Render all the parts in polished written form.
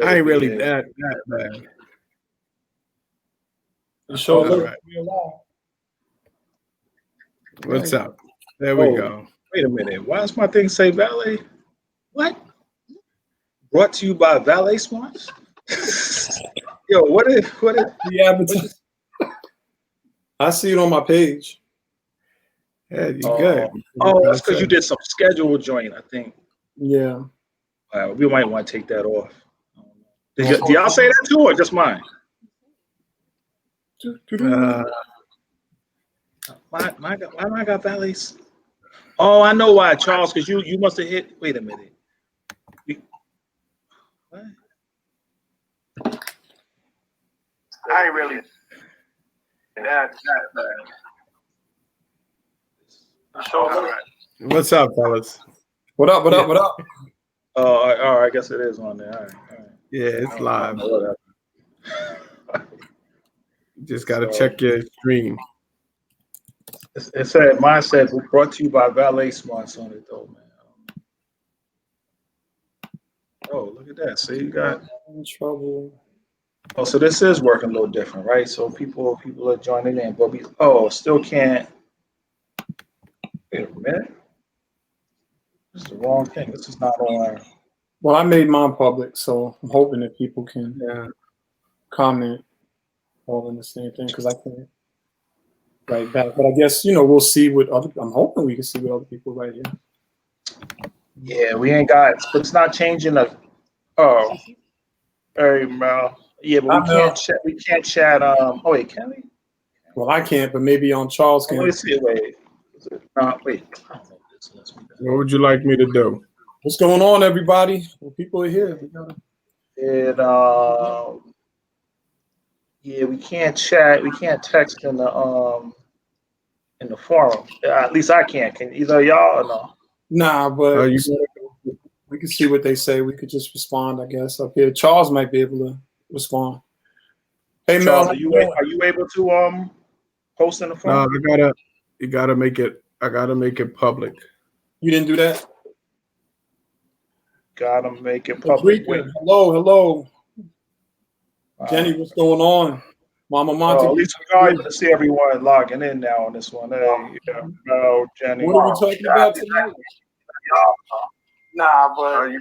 I ain't really that bad. You sure look right. What's up? There we go. Wait a minute. Why does my thing say valet? What? Brought to you by Valet Smarts? Yo, what is Yeah, I see it on my page. Yeah, you good. Oh, that's because you did some schedule joint, I think. Yeah. We might want to take that off. Do y'all say that too, or just mine? Why I got valets? Oh, I know why, Charles. Because you must have hit. Wait a minute. What? I ain't really. What's up, fellas? What up? Oh, all right. I guess it is on there. All right. Yeah, it's live. You just got to check your stream. It said, mine said, brought to you by Valet Smarts on it, though, man. Oh, look at that. See, you got trouble. Oh, so this is working a little different, right? So people are joining in, but we still can't. Wait a minute. This is the wrong thing. This is not on. Well, I made mine public, so I'm hoping that people can comment all in the same thing because I can't write back. But I guess we'll see what other. I'm hoping we can see what other people write here. Yeah, we ain't got, but it's not changing the. Oh, hey Mel. Yeah, but we can't chat. We can't chat. Oh wait, can we? Well, I can't, but maybe on Charles can. Let me see. Wait. Wait. What would you like me to do? What's going on, everybody? Well, people are here. Yeah, we can't chat. We can't text in the forum. At least I can't. Can either y'all or no? Nah, but we can see what they say. We could just respond, I guess, up here. Charles might be able to respond. Hey, Charles, Mel, are you able to post in the forum? No, you gotta make it. I gotta make it public. You didn't do that? Gotta make it public. Hello. Jenny, what's going on? Mama Monty. At least we are able to see everyone logging in now on this one. Hey, Jenny. What are we talking about tonight? Nah, but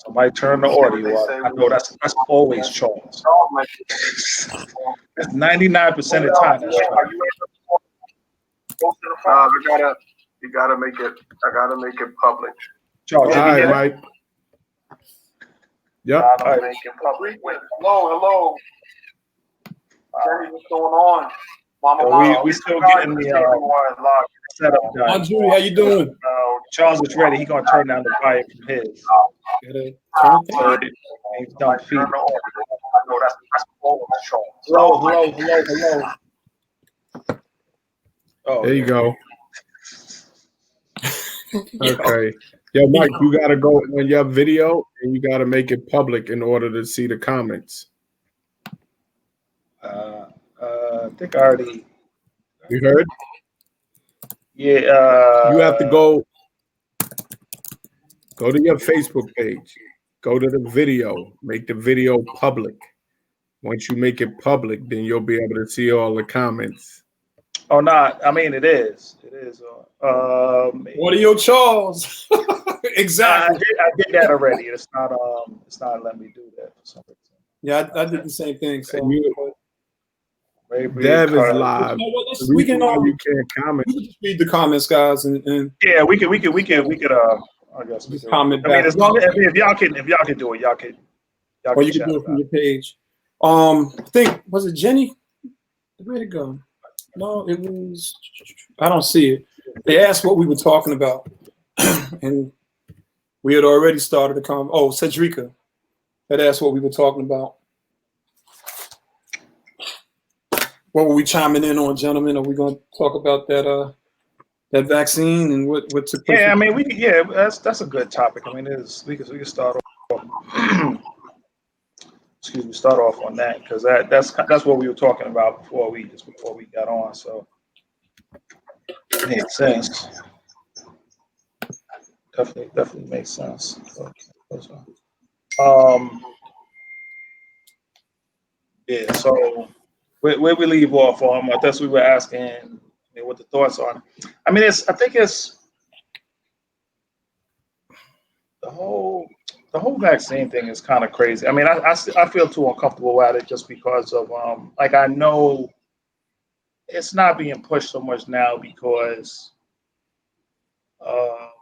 somebody turn the audio up. I know that's always Charles. That's 99% of the time. That's Charles. You gotta make it. I gotta make it public. Charles, all right, Mike. Yep. Gotta make it public. Hello. Jenny, what's going on? Mama, we still getting the setup done. Aunt Judy, how you doing? Charles is ready. He's gonna turn down the volume from his. He's done feeding. Hello. Oh, there you go. Okay. Yo, Mike, you gotta go on your video and you gotta make it public in order to see the comments. I think I already. You heard? Yeah. You have to go to your Facebook page. Go to the video. Make the video public. Once you make it public, then you'll be able to see all the comments. Oh, no. I mean, it is. It is. What are your Charles? Exactly. I did that already. It's not letting me do that for some reason. Yeah, I did the same thing. So Dev is live. We can you can't comment. We can just read the comments, guys, and yeah, we could. I guess we comment. I mean, as long as if y'all can do it, y'all can. Or you can do it from your page. I think was it Jenny? Where'd it go? No, it was. I don't see it. They asked what we were talking about, and we had already started the Cedrica had asked what we were talking about. What were we chiming in on, gentlemen? Are we going to talk about that vaccine and what took place? Yeah, I mean, that's a good topic. I mean, we can start off. Excuse me, start off on that because that's what we were talking about before we got on. So it makes sense. Definitely makes sense. Yeah. So where we leave off on, I guess we were asking what the thoughts are. I mean, I think it's the whole vaccine thing is kind of crazy. I mean, I feel too uncomfortable at it just because of like I know it's not being pushed so much now because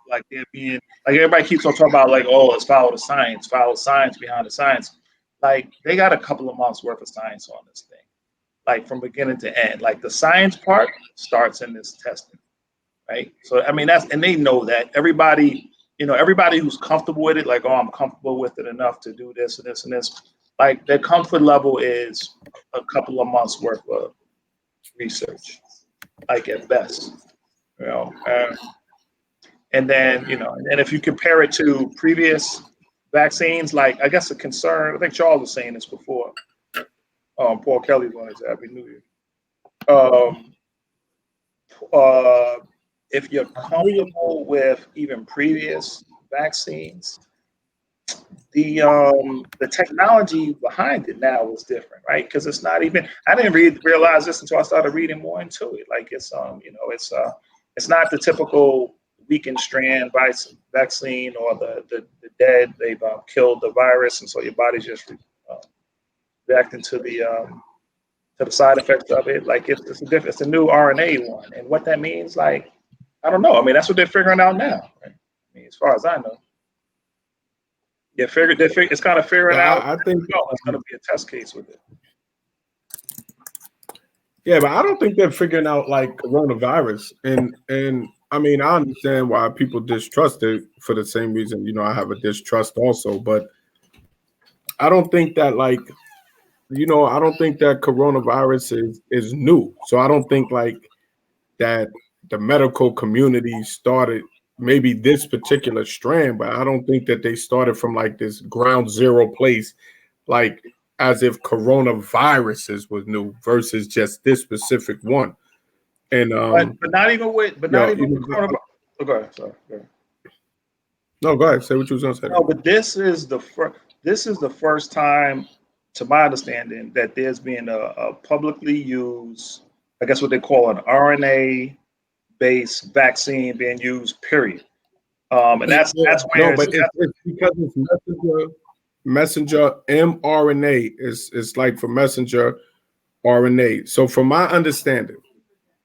like they're being like everybody keeps on talking about like, oh, it's follow the science behind the science. Like they got a couple of months worth of science on this thing, like from beginning to end. Like the science part starts in this testing, right? So I mean and they know that. Everybody who's comfortable with it, like, oh, I'm comfortable with it enough to do this and this and this. Like their comfort level is a couple of months worth of research, like at best, you know. And then, and if you compare it to previous vaccines, like I guess a concern, I think Charles was saying this before. Paul Kelly's on his Happy New Year. If you're comfortable with even previous vaccines, the technology behind it now is different, right? Because it's not even. I didn't realize this until I started reading more into it. Like it's it's not the typical weakened strand vaccine or the dead. They've killed the virus, and so your body's just reacting to the side effects of it. Like it's a new RNA one, and what that means, like I don't know. I mean, that's what they're figuring out now. Right? I mean, as far as I know, it's kind of figuring out. I think it's going to be a test case with it. Yeah, but I don't think they're figuring out like coronavirus, and I mean, I understand why people distrust it for the same reason. I have a distrust also, but I don't think that I don't think that coronavirus is new. So I don't think like that the medical community started maybe this particular strand, but I don't think that they started from like this ground zero place, like as if coronaviruses was new versus just this specific one. And but not even with coronavirus. Oh, go ahead. Sorry. Go ahead. No, go ahead. Say what you was gonna say. No, but this is the first time, to my understanding, that there's been a publicly used, I guess what they call an RNA-based vaccine being used. Period. And that's where. No, but it's because it's messenger mRNA. It's like for messenger RNA. So from my understanding,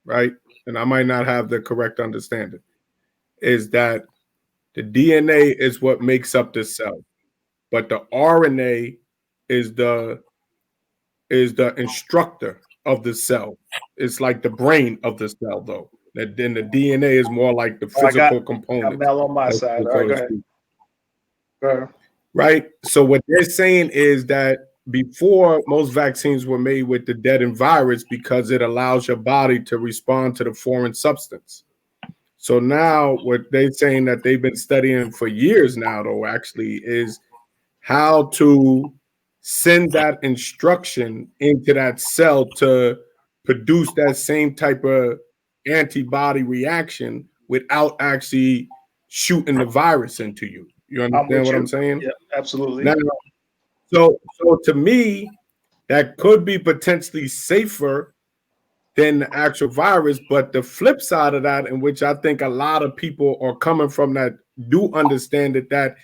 right, and I might not have the correct understanding, is that the DNA is what makes up the cell, but the RNA is the instructor of the cell. It's like the brain of the cell, though. That then the DNA is more like the physical component. Mel on my side. All right, go ahead. Go ahead. Right. So what they're saying is that before, most vaccines were made with the deadened virus because it allows your body to respond to the foreign substance. So now what they're saying that they've been studying for years now, though, actually, is how to send that instruction into that cell to produce that same type of antibody reaction without actually shooting the virus into you. You understand what I'm saying? Yeah, absolutely. Now, so to me, that could be potentially safer than the actual virus. But the flip side of that, in which I think a lot of people are coming from that do understand it, that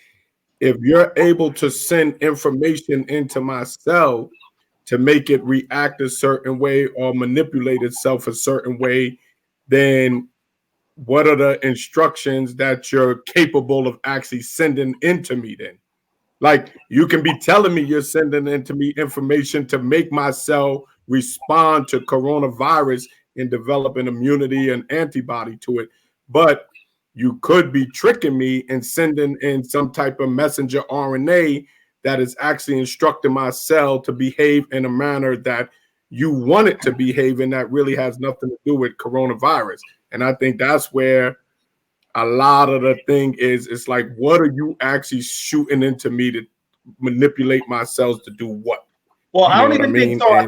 if you're able to send information into my cell to make it react a certain way or manipulate itself a certain way, then what are the instructions that you're capable of actually sending into me then? Like you can be telling me you're sending into me information to make my cell respond to coronavirus and develop an immunity and antibody to it. But you could be tricking me and sending in some type of messenger RNA that is actually instructing my cell to behave in a manner that you want it to behave, and that really has nothing to do with coronavirus. And I think that's where a lot of the thing is. It's like, what are you actually shooting into me to manipulate my cells to do what? Well, I don't even think so. I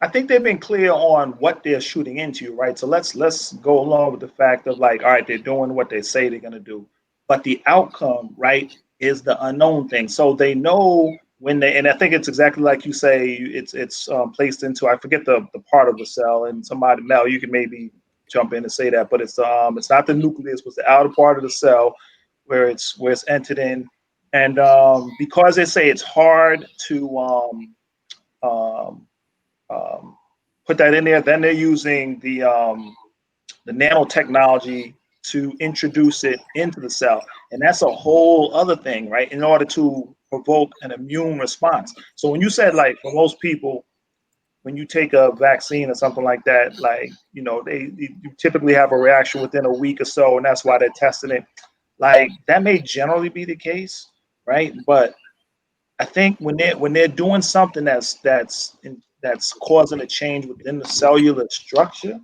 think they've been clear on what they're shooting into, right? So let's go along with the fact of like, all right, they're doing what they say they're going to do, but the outcome, right, is the unknown thing. So they know when they, and I think it's exactly like you say, it's placed into, I forget the part of the cell, and somebody, Mel, you can maybe jump in and say that, but it's not the nucleus, but the outer part of the cell where it's entered in, and because they say it's hard to put that in there, then they're using the nanotechnology to introduce it into the cell. And that's a whole other thing, right? In order to provoke an immune response. So when you said, like, for most people, when you take a vaccine or something like that, like, you know, you typically have a reaction within a week or so, and that's why they're testing it. Like, that may generally be the case, right? But I think when they're doing something that's causing a change within the cellular structure,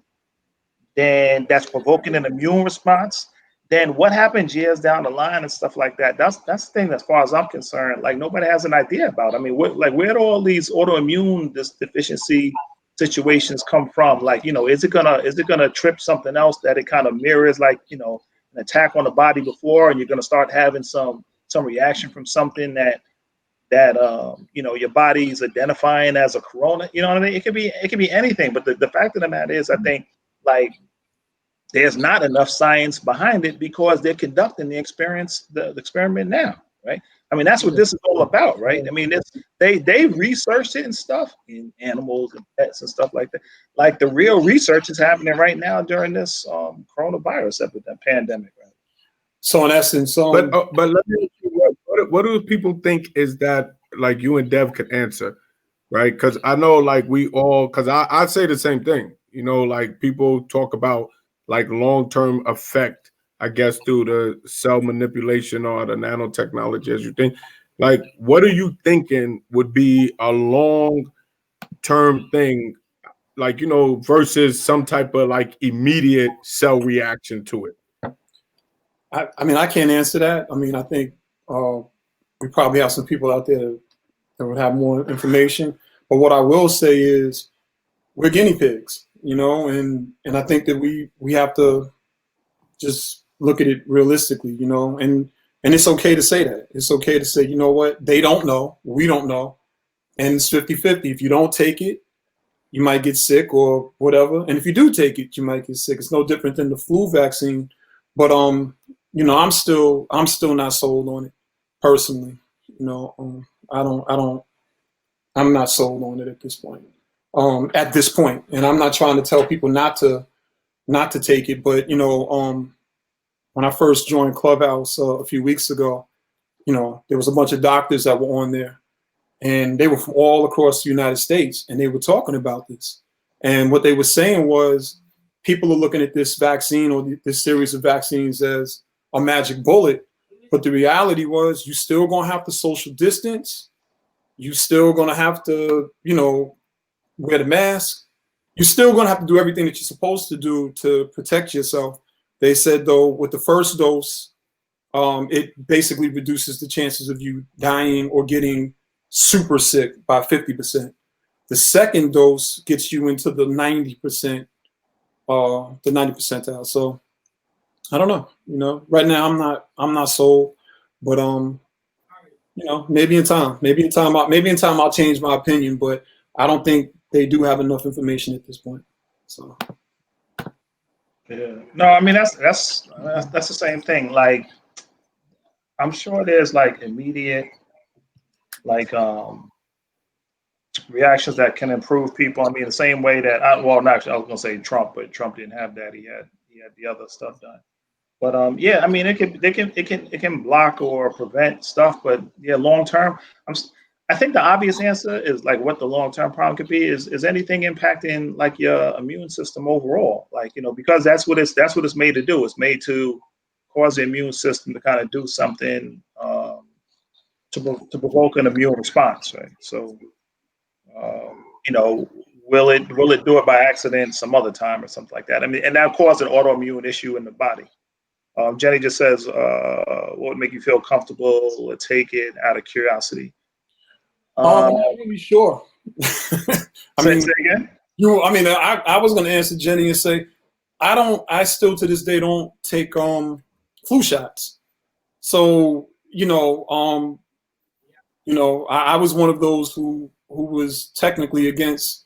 then that's provoking an immune response. Then what happens years down the line and stuff like that? That's the thing, as far as I'm concerned. Like, nobody has an idea about. I mean, where do all these autoimmune deficiency situations come from? Like, you know, is it gonna trip something else that it kind of mirrors, like, you know, an attack on the body before, and you're gonna start having some reaction from something that you know, your body's identifying as a corona. You know what I mean? It could be anything. But the fact of the matter is, I think, like, there's not enough science behind it because they're conducting the experiment now, right? I mean, that's what this is all about, right? I mean, they researched it and stuff in animals and pets and stuff like that. Like, the real research is happening right now during this coronavirus pandemic, right? So in essence, but let me ask you, what do people think is that, like, you and Dev could answer, right? Because I know, like, because I say the same thing, you know, like, people talk about, like, long-term effect, I guess, through the cell manipulation or the nanotechnology, as you think. Like, what are you thinking would be a long-term thing, like, you know, versus some type of, like, immediate cell reaction to it? I mean, I can't answer that. I mean, I think we probably have some people out there that would have more information. But what I will say is, we're guinea pigs, you know, and I think that we have to just look at it realistically, you know, and it's okay to say that. It's okay to say, you know what, they don't know, we don't know, and it's 50-50. If you don't take it, you might get sick or whatever, and if you do take it, you might get sick. It's no different than the flu vaccine. But you know, I'm still not sold on it personally. You know, I'm not sold on it at this point. And I'm not trying to tell people not to take it, but, you know, when I first joined Clubhouse a few weeks ago, you know, there was a bunch of doctors that were on there, and they were from all across the United States, and they were talking about this. And what they were saying was, people are looking at this vaccine or this series of vaccines as a magic bullet, but the reality was, you still gonna have to social distance. You still gonna have to, you know, wear the mask. You're still gonna have to do everything that you're supposed to do to protect yourself. They said, though, with the first dose, it basically reduces the chances of you dying or getting super sick by 50%. The second dose gets you into the 90%, the 90 percentile. So I don't know. You know, right now I'm not sold, but you know, maybe in time I'll change my opinion. But I don't think they do have enough information at this point. So. Yeah. No, I mean, that's the same thing. Like, I'm sure there's, like, immediate, like, reactions that can improve people. I mean, the same way that well, not, I was gonna say Trump, but Trump didn't have that. He had the other stuff done. But yeah, I mean, it can block or prevent stuff. But yeah, long term, I think the obvious answer is, like, what the long term problem could be is anything impacting, like, your immune system overall. Like, you know, because that's what it's made to do. It's made to cause the immune system to kind of do something to provoke an immune response, right? So, you know, will it do it by accident some other time or something like that? I mean, and that cause an autoimmune issue in the body. Jenny just says, what would make you feel comfortable to take it out of curiosity? I'm not really sure. I mean, say again? I was going to answer Jenny and say, I still to this day don't take flu shots. So, you know, You know, I was one of those who was technically against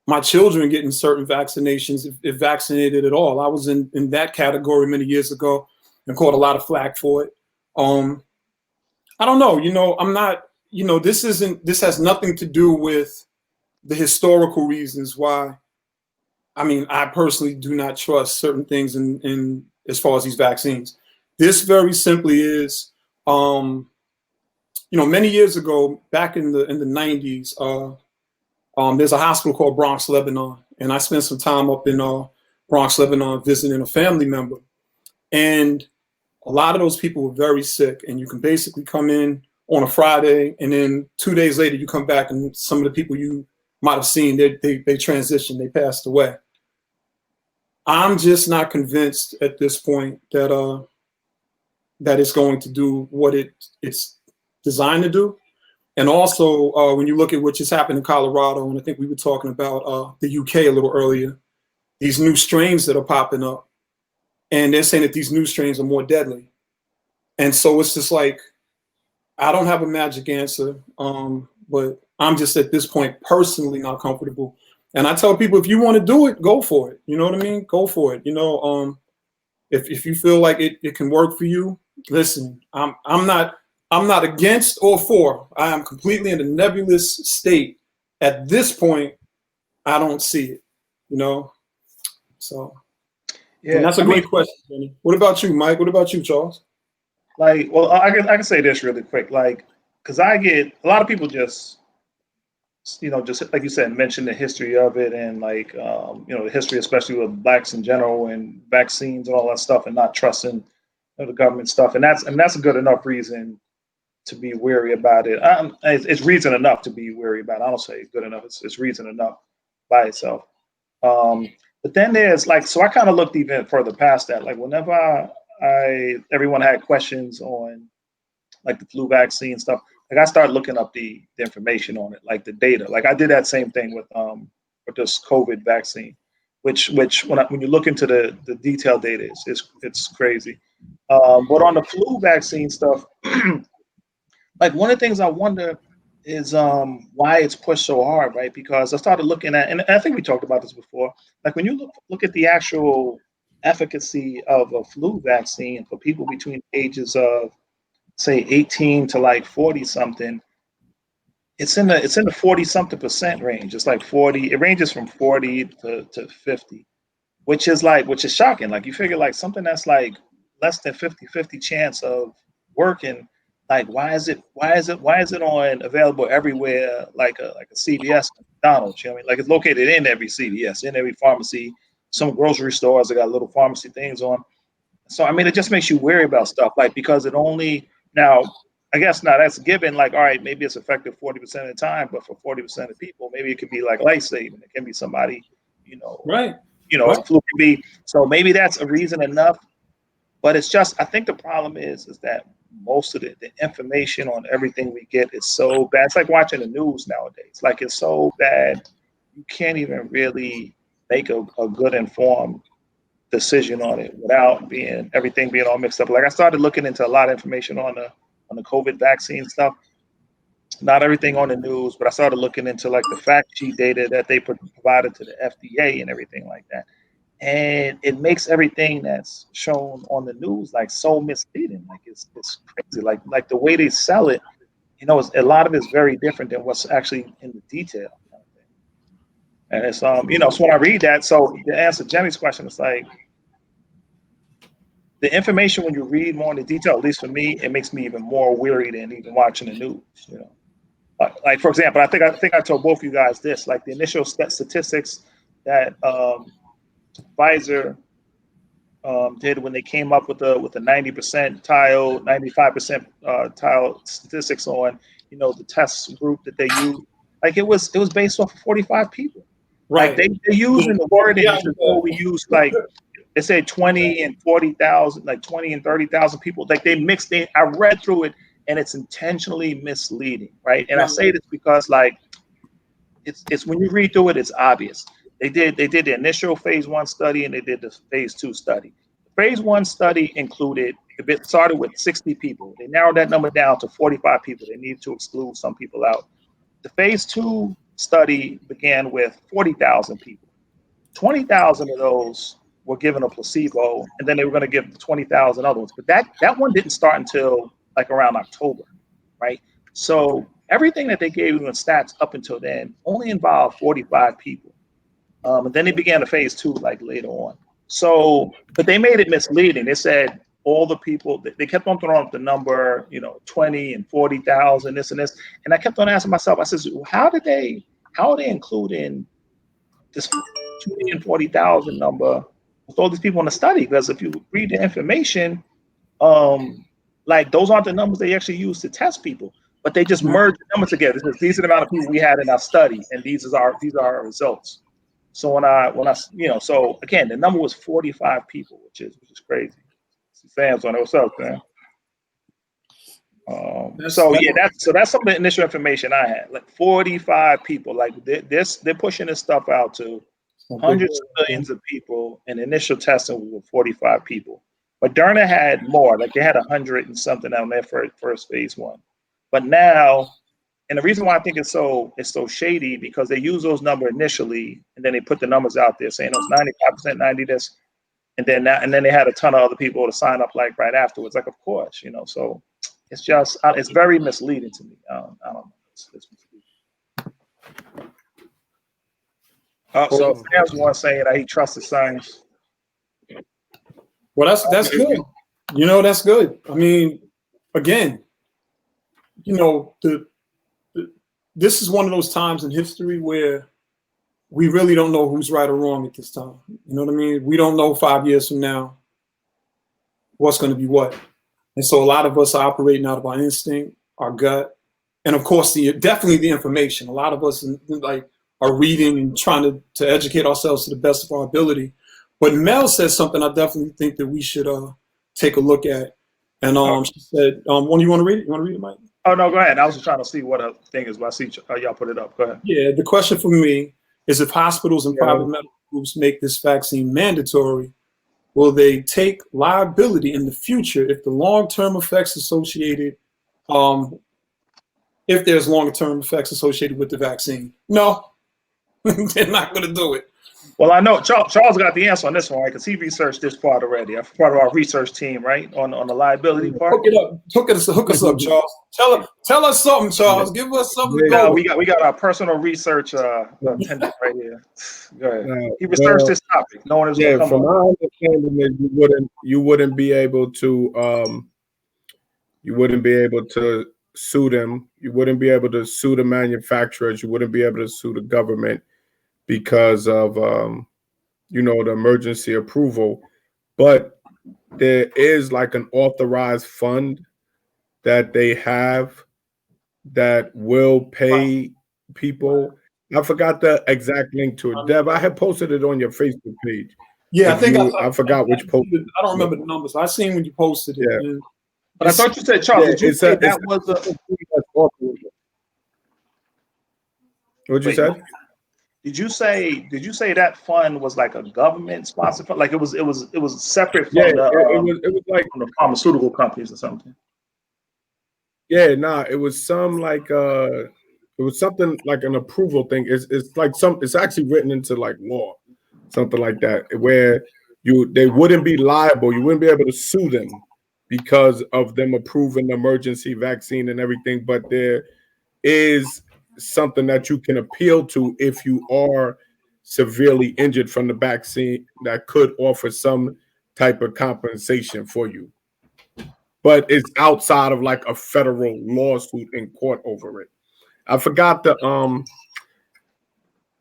my children getting certain vaccinations, if vaccinated at all. I was in that category many years ago and caught a lot of flack for it. I don't know, you know, I'm not, you know, this has nothing to do with the historical reasons why. I mean, I personally do not trust certain things in as far as these vaccines. This very simply is, you know, many years ago, back in the 90s, there's a hospital called Bronx, Lebanon, and I spent some time up in Bronx, Lebanon, visiting a family member, and a lot of those people were very sick. And you can basically come in on a Friday, and then 2 days later you come back, and some of the people you might have seen, they transitioned, they passed away. I'm just not convinced at this point that that it's going to do what it's designed to do. And also, when you look at what just happened in Colorado, and I think we were talking about the UK a little earlier, these new strains that are popping up, and they're saying that these new strains are more deadly. And so it's just like, I don't have a magic answer, but I'm just at this point personally not comfortable. And I tell people, if you want to do it, go for it. You know what I mean? Go for it. You know, if you feel like it can work for you, listen, I'm not against or for. I am completely in a nebulous state. At this point, I don't see it, you know? So, yeah, and that's a great question, Jenny. What about you, Mike? What about you, Charles? Like, well, I can say this really quick, like, because I get a lot of people just, you know, just like you said, mention the history of it and like, you know, the history, especially with blacks in general and vaccines and all that stuff, and not trusting, you know, the government stuff, and that's a good enough reason to be wary about it. It's reason enough to be wary about it. I don't say good enough. It's reason enough by itself. But then there's like, so I kind of looked even further past that. Like whenever everyone had questions on like the flu vaccine stuff, like I started looking up the information on it, like the data. Like I did that same thing with this COVID vaccine, which when you look into the detailed data, it's crazy. But on the flu vaccine stuff, like one of the things I wonder is why it's pushed so hard, right? Because I started looking at, and I think we talked about this before, like when you look at the actual efficacy of a flu vaccine for people between the ages of say 18 to like 40 something, it's in the 40 something percent range. It's like 40, it ranges from 40 to 50, which is shocking. Like you figure like something that's like less than 50-50 chance of working, like why is it on available everywhere like a CVS, McDonald's, you know what I mean? Like it's located in every CVS, in every pharmacy, some grocery stores that got little pharmacy things on. So I mean it just makes you wary about stuff, like because it only now I guess now that's given, like, all right, maybe it's effective 40% of the time, but for 40% of people, maybe it could be like life-saving. It can be somebody, you know, right. You know, right. flu can be, so maybe that's a reason enough. But it's just, I think the problem is that most of the information on everything we get is so bad. It's like watching the news nowadays. Like it's so bad, you can't even really make a good informed decision on it without everything being all mixed up. Like I started looking into a lot of information on the COVID vaccine stuff. Not everything on the news, but I started looking into like the fact sheet data that they provided to the FDA and everything like that. And it makes everything that's shown on the news like so misleading. Like it's crazy. Like the way they sell it, you know, a lot of it's very different than what's actually in the detail. And it's you know, so when I read that, so to answer Jenny's question, it's like the information when you read more in the detail, at least for me, it makes me even more weary than even watching the news. You know, like for example, I think I told both of you guys this, like the initial statistics that Pfizer did when they came up with the 90% tile, 95% tile statistics on, you know, the test group that they used. Like it was based off of 45 people. Right. Like they're using the wording before we use, like they said 20 and 40,000, like 20 and 30,000 people. Like they mixed in. I read through it and it's intentionally misleading, right? And I say this because like it's when you read through it, it's obvious. They did the initial phase 1 study and they did the phase 2 study. The phase 1 study included It started with 60 people. They narrowed that number down to 45 people. They needed to exclude some people out. The phase 2 study began with 40,000 people. 20,000 of those were given a placebo, and then they were going to give the 20,000 other ones. But that one didn't start until like around October, right? So everything that they gave you in stats up until then only involved 45 people. And then they began the phase 2 like later on. So, but they made it misleading. They said all the people, they kept on throwing up the number, 20 and 40,000, this and this. And I kept on asking myself, I said, how are they including this 20 and 40,000 number with all these people in the study? Because if you read the information, like those aren't the numbers they actually use to test people, but they just merged the numbers together. These are the amount of people we had in our study, and these are our results. So when I so again, the number was 45 people, which is crazy. Sam's on it. What's up, man? That's some of the initial information I had. Like 45 people. Like they're pushing this stuff out to hundreds of millions of people, and initial testing was 45 people. Moderna had more. Like they had 100 and something on their first phase 1. But now, and the reason why I think it's so shady, because they use those numbers initially, and then they put the numbers out there saying it was 95%, 90 this, and then they had a ton of other people to sign up like right afterwards. Like, of course, So it's just it's very misleading to me. I don't know. It's misleading. So Sam's one saying that he trusts the science. Well, that's good. That's good. I mean, again, this is one of those times in history where we really don't know who's right or wrong at this time. You know what I mean? We don't know 5 years from now what's going to be what. And so a lot of us are operating out of our instinct, our gut, and of course, definitely the information. A lot of us are reading and trying to educate ourselves to the best of our ability. But Mel said something I definitely think that we should take a look at. And she said, "When you want to read it? You want to read it, Mike?" Oh no, go ahead. I was just trying to see what a thing is, but I see y'all put it up. Go ahead. Yeah, the question for me is, if hospitals and private medical groups make this vaccine mandatory, will they take liability in the future if the long-term effects associated, if there's long-term effects associated with the vaccine? No, they're not going to do it. Well, I know Charles got the answer on this one, right? Because he researched this part already. I'm part of our research team, right, on the liability part. Hook it up. Hook us up, Charles. Tell us something, Charles. Give us something. We got our personal research attendant right here. Go ahead. He researched this topic. No one is going to come from up. my understanding is you wouldn't be able to sue them. You wouldn't be able to sue the manufacturers. You wouldn't be able to sue the government because of the emergency approval. But there is like an authorized fund that they have that will pay people. I forgot the exact link to it. Dev, I had posted it on your Facebook page. Yeah, I forgot which post. I don't remember the numbers. I seen when you posted it. Yeah. But I thought you said, Charles, did you say that was What'd you say? Did you say that fund was like a government sponsored fund? Like it was separate from it was like from the pharmaceutical companies or something. Yeah, it was some it was something like an approval thing. It's actually written into like law, something like that, where they wouldn't be liable. You wouldn't be able to sue them because of them approving the emergency vaccine and everything. But there is something that you can appeal to if you are severely injured from the vaccine that could offer some type of compensation for you. But it's outside of like a federal lawsuit in court over it. I forgot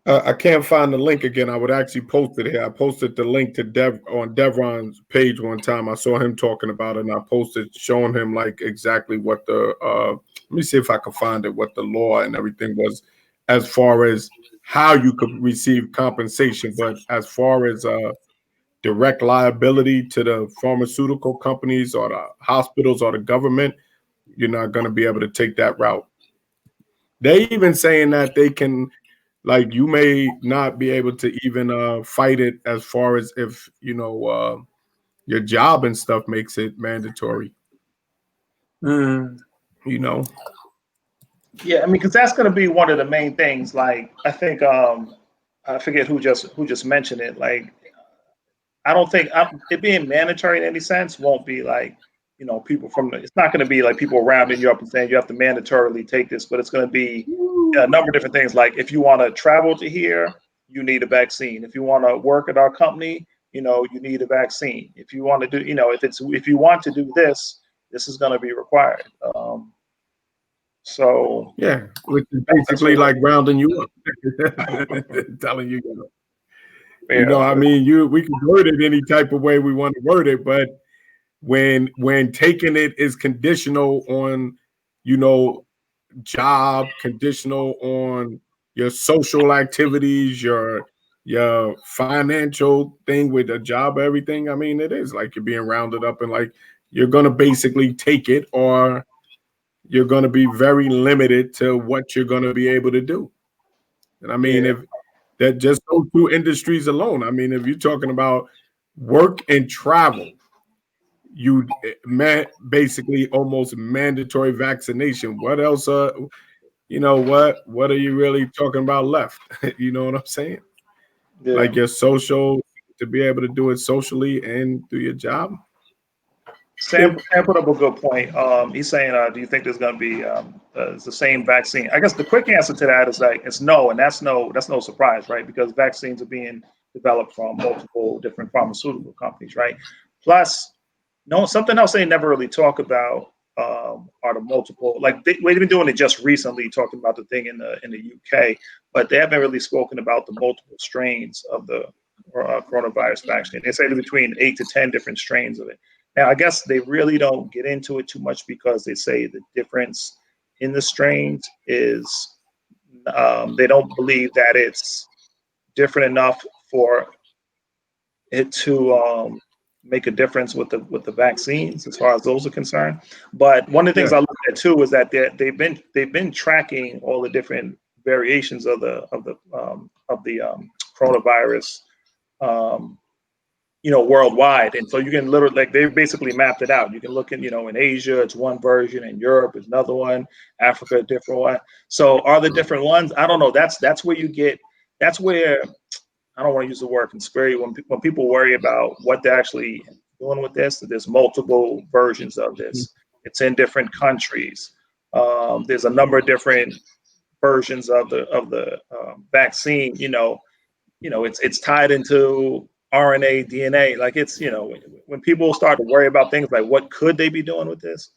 I can't find the link again. I would actually post it here. I posted the link to on Devron's page one time. I saw him talking about it, and I posted showing him like exactly what let me see if I can find it, what the law and everything was as far as how you could receive compensation. But as far as direct liability to the pharmaceutical companies or the hospitals or the government, you're not going to be able to take that route. They even saying that they can, like, you may not be able to even fight it as far as if, your job and stuff makes it mandatory. Mm. You know. Yeah, I mean, because that's going to be one of the main things. Like, I think I forget who just mentioned it. Like, I don't think it being mandatory in any sense won't be like, people from it's not going to be like people rounding you up and saying you have to mandatorily take this, but it's going to be a number of different things. Like, if you want to travel to here, you need a vaccine. If you want to work at our company, you need a vaccine. If you want to do, if you want to do this, this is going to be required. So yeah, which is basically like rounding you up, telling you, I mean, we can word it any type of way we want to word it, but when taking it is conditional on, job, conditional on your social activities, your financial thing with a job, everything. I mean, it is like you're being rounded up and like you're gonna basically take it, or you're gonna be very limited to what you're gonna be able to do. And I mean, if that just those two industries alone, I mean, if you're talking about work and travel, you basically almost mandatory vaccination. What else? What are you really talking about left? You know what I'm saying? Yeah. Like your social, to be able to do it socially and do your job. Sam put up a good point. He's saying, do you think there's going to be the same vaccine? I guess the quick answer to that is like it's no, and that's no surprise, right? Because vaccines are being developed from multiple different pharmaceutical companies, right? Plus, something else they never really talk about are the multiple. Like they've been doing it just recently, talking about the thing in the UK, but they haven't really spoken about the multiple strains of the coronavirus vaccine. They say between 8 to 10 different strains of it. Now, I guess they really don't get into it too much because they say the difference in the strains is they don't believe that it's different enough for it to make a difference with the vaccines as far as those are concerned. But one of the things I looked at too is that they've been tracking all the different variations of the coronavirus. Worldwide. And so you can literally, like, they've basically mapped it out. You can look in, in Asia, it's one version, in Europe, it's another one, Africa, a different one. So are the different ones? I don't know. That's where I don't want to use the word conspiracy. When people worry about what they're actually doing with this, there's multiple versions of this. It's in different countries. There's a number of different versions of the vaccine. It's tied into RNA, DNA, like it's, when people start to worry about things like what could they be doing with this,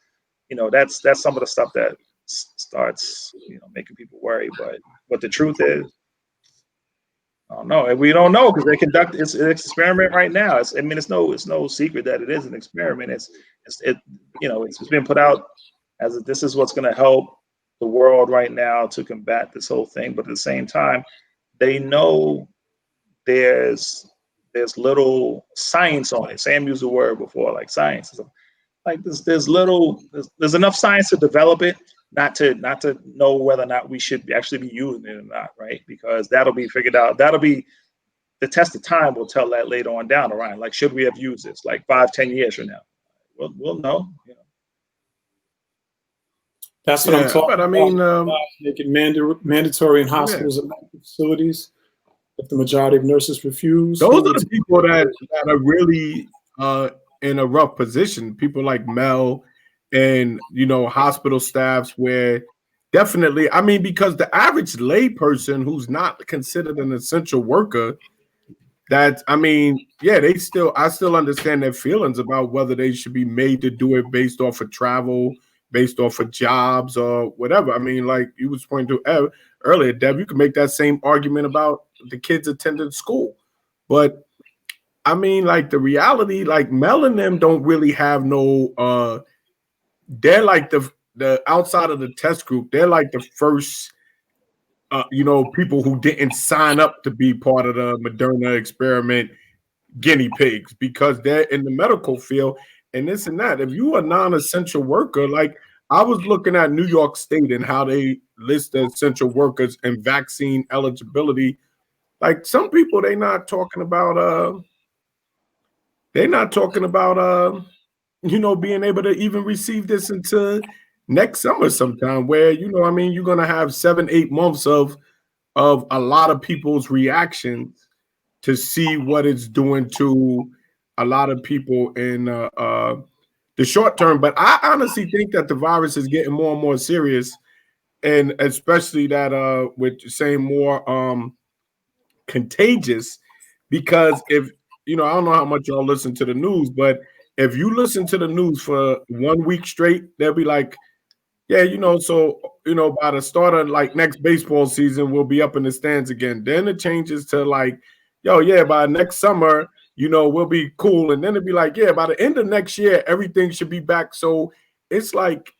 that's some of the stuff that starts, making people worry. But what the truth is, I don't know. And we don't know because they conduct it's an experiment right now. It's no secret that it is an experiment. It's been put out as this is what's going to help the world right now to combat this whole thing. But at the same time, they know there's little science on it. Sam used the word before, like science. Like there's enough science to develop it, not to know whether or not we should actually be using it or not, right? Because that'll be figured out. That'll be the test of time. Will tell that later on down the line. Like, should we have used this? Like 5-10 years from now, we'll know. That's what I'm talking about. I mean, make it mandatory in hospitals and facilities. If the majority of nurses refuse, those are the people that are really in a rough position. People like Mel and hospital staffs, where definitely, I mean, because the average layperson who's not considered an essential worker, I still understand their feelings about whether they should be made to do it based off of travel, based off of jobs, or whatever. I mean, like you was pointing to earlier, Deb, you can make that same argument about the kids attending school. But I mean, like the reality, like Mel and them don't really have no they're like the outside of the test group, they're like the first people who didn't sign up to be part of the Moderna experiment guinea pigs, because they're in the medical field and this and that. If you are a non-essential worker, like I was looking at New York State and how they list the essential workers and vaccine eligibility. Like some people, they're not talking about they're not talking about being able to even receive this until next summer sometime, where I mean, you're gonna have 7-8 months of a lot of people's reactions to see what it's doing to a lot of people in the short term. But I honestly think that the virus is getting more and more serious, and especially that with saying more contagious, because if I don't know how much y'all listen to the news, but if you listen to the news for 1 week straight, they'll be like, yeah, so by the start of like next baseball season, we'll be up in the stands again. Then it changes to like, yo, yeah, by next summer, we'll be cool. And then it'd be like, yeah, by the end of next year, everything should be back. So it's like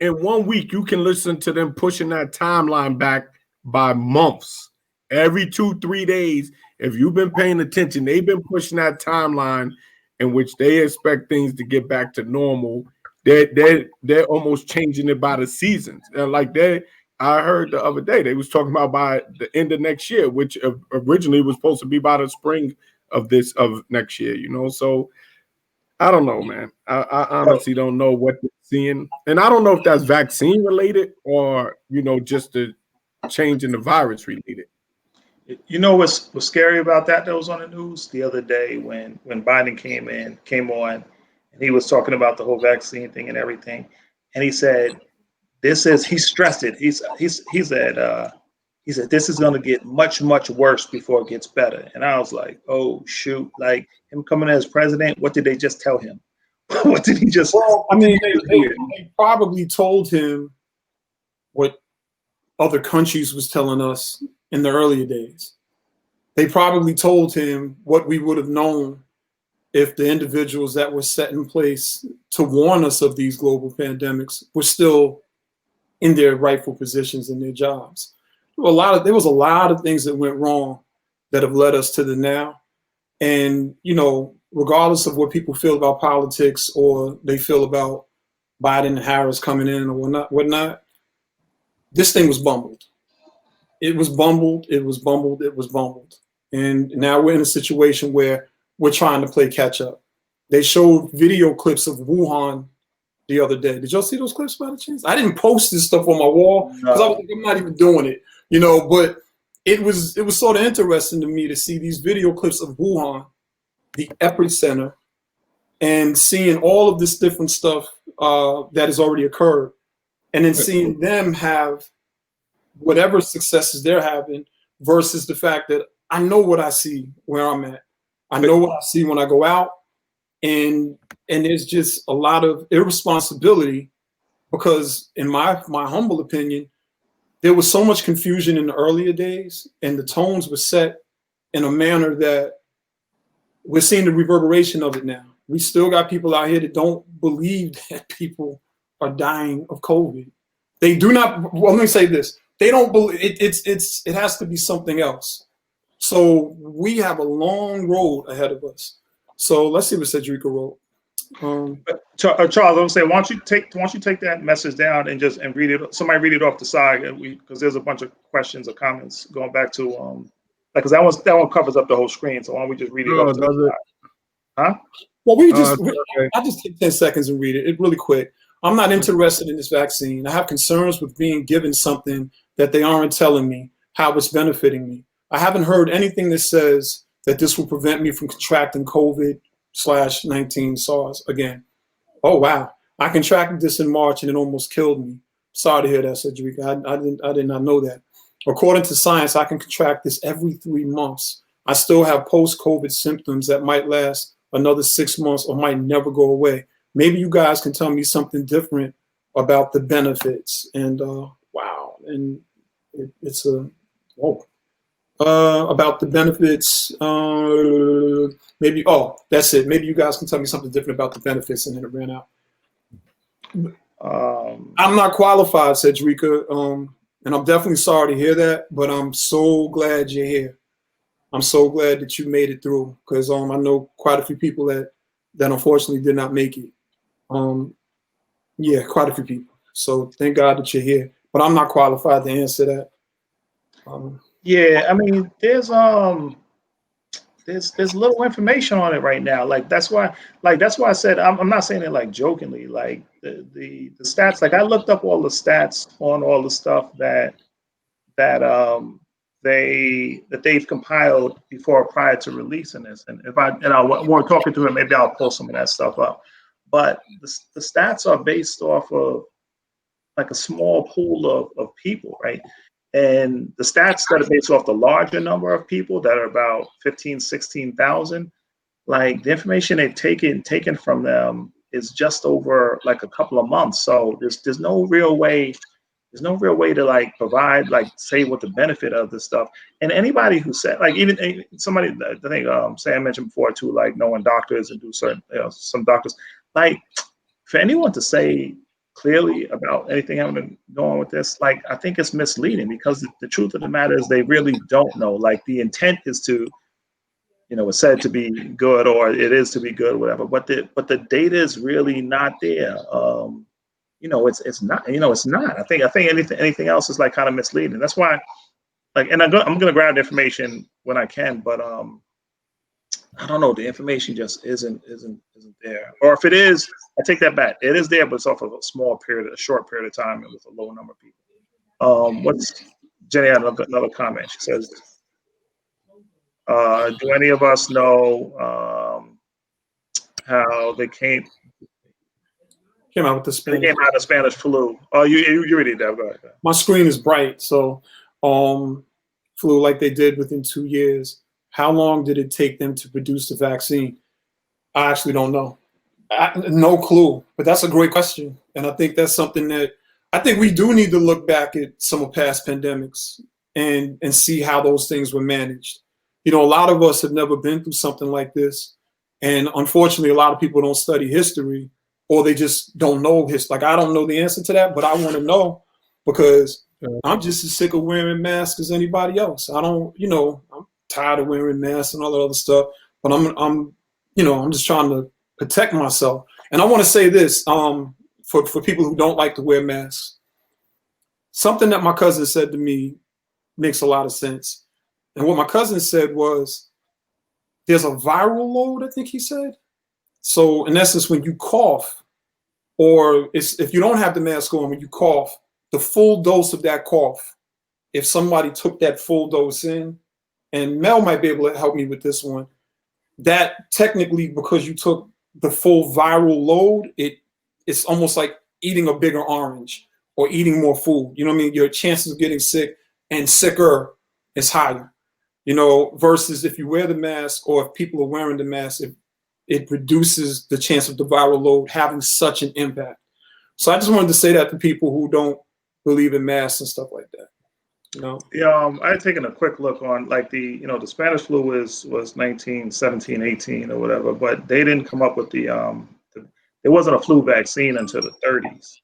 in 1 week, you can listen to them pushing that timeline back by months. Every 2-3 days, if you've been paying attention, they've been pushing that timeline in which they expect things to get back to normal. They're almost changing it by the seasons. And like I heard the other day, they was talking about by the end of next year, which originally was supposed to be by the spring of next year, So I don't know, man. I honestly don't know what they're seeing. And I don't know if that's vaccine related or, just the change in the virus related. You know what's scary about that was on the news the other day when Biden came on, and he was talking about the whole vaccine thing and everything, and he said, he stressed it. He said this is going to get much worse before it gets better. And I was like, oh shoot! Like him coming as president, what did they just tell him? What did he just? Well, I mean, they probably told him what other countries was telling us in the earlier days. They probably told him what we would have known if the individuals that were set in place to warn us of these global pandemics were still in their rightful positions in their jobs. There was a lot of things that went wrong that have led us to the now. And, regardless of what people feel about politics or they feel about Biden and Harris coming in or whatnot, this thing was bumbled. It was bumbled. And now we're in a situation where we're trying to play catch up. They showed video clips of Wuhan the other day. Did y'all see those clips by the chance? I didn't post this stuff on my wall because I was like, I'm not even doing it, but it was sort of interesting to me to see these video clips of Wuhan, the epicenter, and seeing all of this different stuff that has already occurred, and then seeing them have whatever successes they're having versus the fact that I know what I see where I'm at. I know what I see when I go out, and there's just a lot of irresponsibility because in my humble opinion, there was so much confusion in the earlier days and the tones were set in a manner that we're seeing the reverberation of it now. We still got people out here that don't believe that people are dying of COVID. They do not, well, let me say this. They don't believe it has to be something else. So we have a long road ahead of us. So let's see what Cedrica wrote. Charles, I was saying, why don't you take that message down and read it? Somebody read it off the side, because there's a bunch of questions or comments going back to because that one covers up the whole screen. So why don't we just read it off to the side? Huh? Well, I'll just take 10 seconds and read it really quick. I'm not interested in this vaccine. I have concerns with being given something that they aren't telling me how it's benefiting me. I haven't heard anything that says that this will prevent me from contracting COVID/19 SARS again. Oh, wow. I contracted this in March and it almost killed me. Sorry to hear that, Cedrica. I did not know that. According to science, I can contract this every 3 months. I still have post-COVID symptoms that might last another 6 months or might never go away. Maybe you guys can tell me something different about the benefits. And wow. And it's about the benefits. Maybe, that's it. Maybe you guys can tell me something different about the benefits, and then it ran out. I'm not qualified, Cedrica, and I'm definitely sorry to hear that, but I'm so glad you're here. I'm so glad that you made it through, because I know quite a few people that unfortunately did not make it. Yeah, quite a few people. So thank God that you're here, but I'm not qualified to answer that. Yeah, I mean, there's there's little information on it right now. That's why I said I'm not saying it like jokingly. Like the stats. Like I looked up all the stats on all the stuff that they've compiled prior to releasing this. And if I want talking to him, maybe I'll pull some of that stuff up. But the stats are based off of like a small pool of people, right? And the stats that are based off the larger number of people that are about 15, 16,000, like the information they've taken from them is just over like a couple of months. So there's no real way to like provide, like say what the benefit of this stuff. And anybody who said, like even somebody, I think Sam mentioned before too, like knowing doctors and do certain, some doctors, like for anyone to say clearly about anything having to go on with this, like I think it's misleading, because the truth of the matter is they really don't know. Like the intent is to, it's said to be good, or it is to be good, whatever. But the data is really not there. It's not. It's not. I think anything else is like kind of misleading. That's why, like, and I'm gonna grab the information when I can, but I don't know. The information just isn't there. Or if it is, I take that back. It is there, but it's off of a short period of time, and with a low number of people. What's Jenny had another comment. She says, "Do any of us know how they came out with the Spanish? They came out of the Spanish flu." Oh, you read it, Dev. Go ahead. My screen is bright, so flu like they did within 2 years. How long did it take them to produce the vaccine? I actually don't know. No clue, but that's a great question. And I think that's something that I think we do need to look back at some of past pandemics and see how those things were managed. A lot of us have never been through something like this. And unfortunately, a lot of people don't study history, or they just don't know history. Like, I don't know the answer to that, but I want to know, because I'm just as sick of wearing masks as anybody else. I'm tired of wearing masks and all that other stuff, but I'm just trying to protect myself. And I want to say this, for people who don't like to wear masks, something that my cousin said to me makes a lot of sense. And what my cousin said was, there's a viral load, I think he said. So in essence, when you cough, or if you don't have the mask on, when you cough, the full dose of that cough, if somebody took that full dose in, and Mel might be able to help me with this one, that technically, because you took the full viral load, it's almost like eating a bigger orange or eating more food. You know what I mean? Your chances of getting sick and sicker is higher, versus if you wear the mask, or if people are wearing the mask, it reduces the chance of the viral load having such an impact. So I just wanted to say that to people who don't believe in masks and stuff like that. Yeah, I had taken a quick look on like the Spanish flu was 1917, 18 or whatever, but they didn't come up with there wasn't a flu vaccine until the 30s.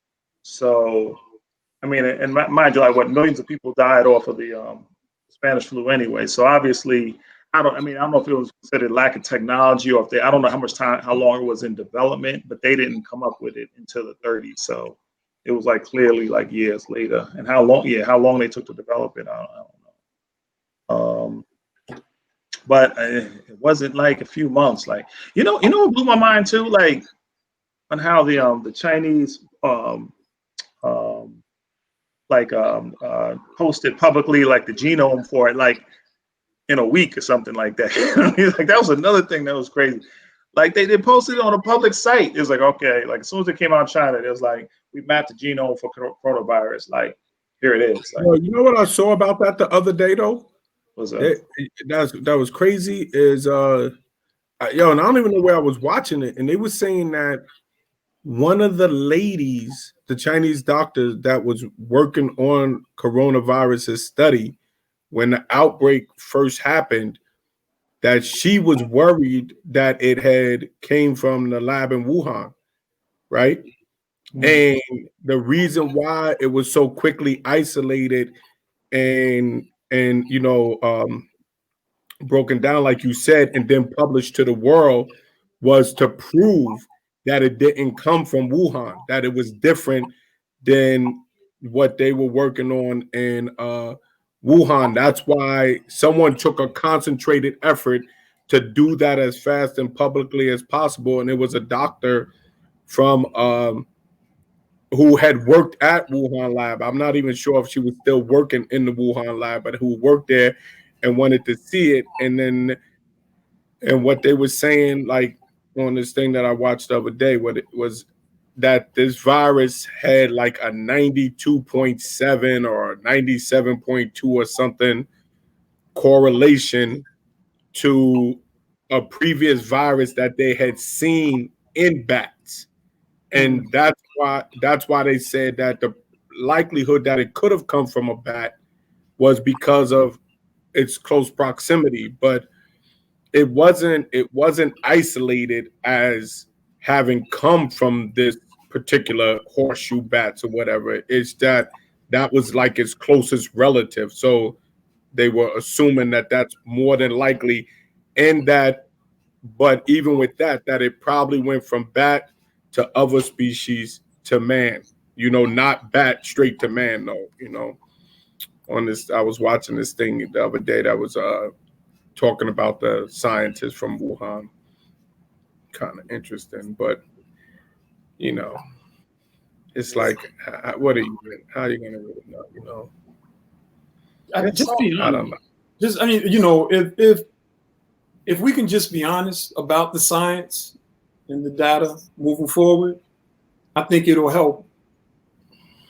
So, I mean, and mind you, like millions of people died off of the Spanish flu anyway. So obviously, I don't know if it was considered lack of technology, or if I don't know how long it was in development, but they didn't come up with it until the 30s. So it was like clearly like years later. And how long they took to develop it, I don't know. But it wasn't like a few months. Like, what blew my mind too, like on how the Chinese posted publicly like the genome for it, like in a week or something like that. Like that was another thing that was crazy. Like they posted it on a public site. It was like, okay, like as soon as it came out of China, it was like, we mapped the genome for coronavirus. Like, here it is. Like, well, you know what I saw about that the other day though? What's that? That was crazy. Is and I don't even know where I was watching it, and they were saying that one of the ladies, the Chinese doctor that was working on coronavirus's study when the outbreak first happened, that she was worried that it had came from the lab in Wuhan, right? And the reason why it was so quickly isolated and broken down, like you said, and then published to the world, was to prove that it didn't come from Wuhan, that it was different than what they were working on in Wuhan. That's why someone took a concentrated effort to do that as fast and publicly as possible. And it was a doctor from who had worked at Wuhan lab. I'm not even sure if she was still working in the Wuhan lab, but who worked there and wanted to see it. And what they were saying, like on this thing that I watched the other day, what it was that this virus had like a 92.7 or 97.2 or something correlation to a previous virus that they had seen in bats. And that's why they said that the likelihood that it could have come from a bat was because of its close proximity, but it wasn't isolated as having come from this particular horseshoe bats or whatever. It's that was like its closest relative. So they were assuming that that's more than likely, and that, but even with that it probably went from bat to other species to man, not bat straight to man though, on this, I was watching this thing the other day that was talking about the scientists from Wuhan. Kind of interesting, but it's like, what are you? How are you gonna really know? I don't know. If we can just be honest about the science and the data moving forward, I think it'll help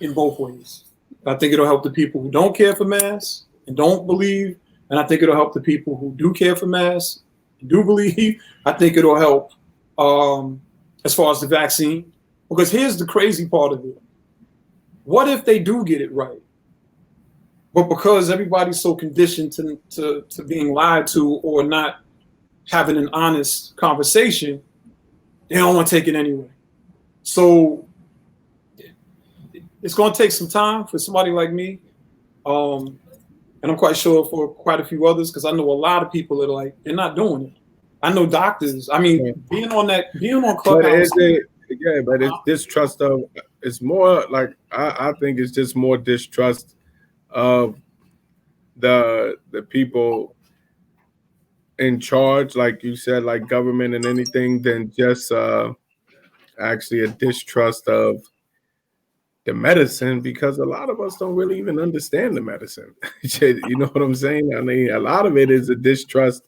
in both ways. I think it'll help the people who don't care for masks and don't believe, and I think it'll help the people who do care for masks and do believe. I think it'll help as far as the vaccine, because here's the crazy part of it. What if they do get it right? But because everybody's so conditioned to being lied to or not having an honest conversation, they don't want to take it anyway. So it's going to take some time for somebody like me, and I'm quite sure for quite a few others, because I know a lot of people that are like, they're not doing it. I know doctors. I mean, being on Clubhouse. But it's distrust of. It's more like I think it's just more distrust of the people in charge, like you said, like government and anything, than just actually a distrust of the medicine, because a lot of us don't really even understand the medicine. You know what I'm saying? I mean, a lot of it is a distrust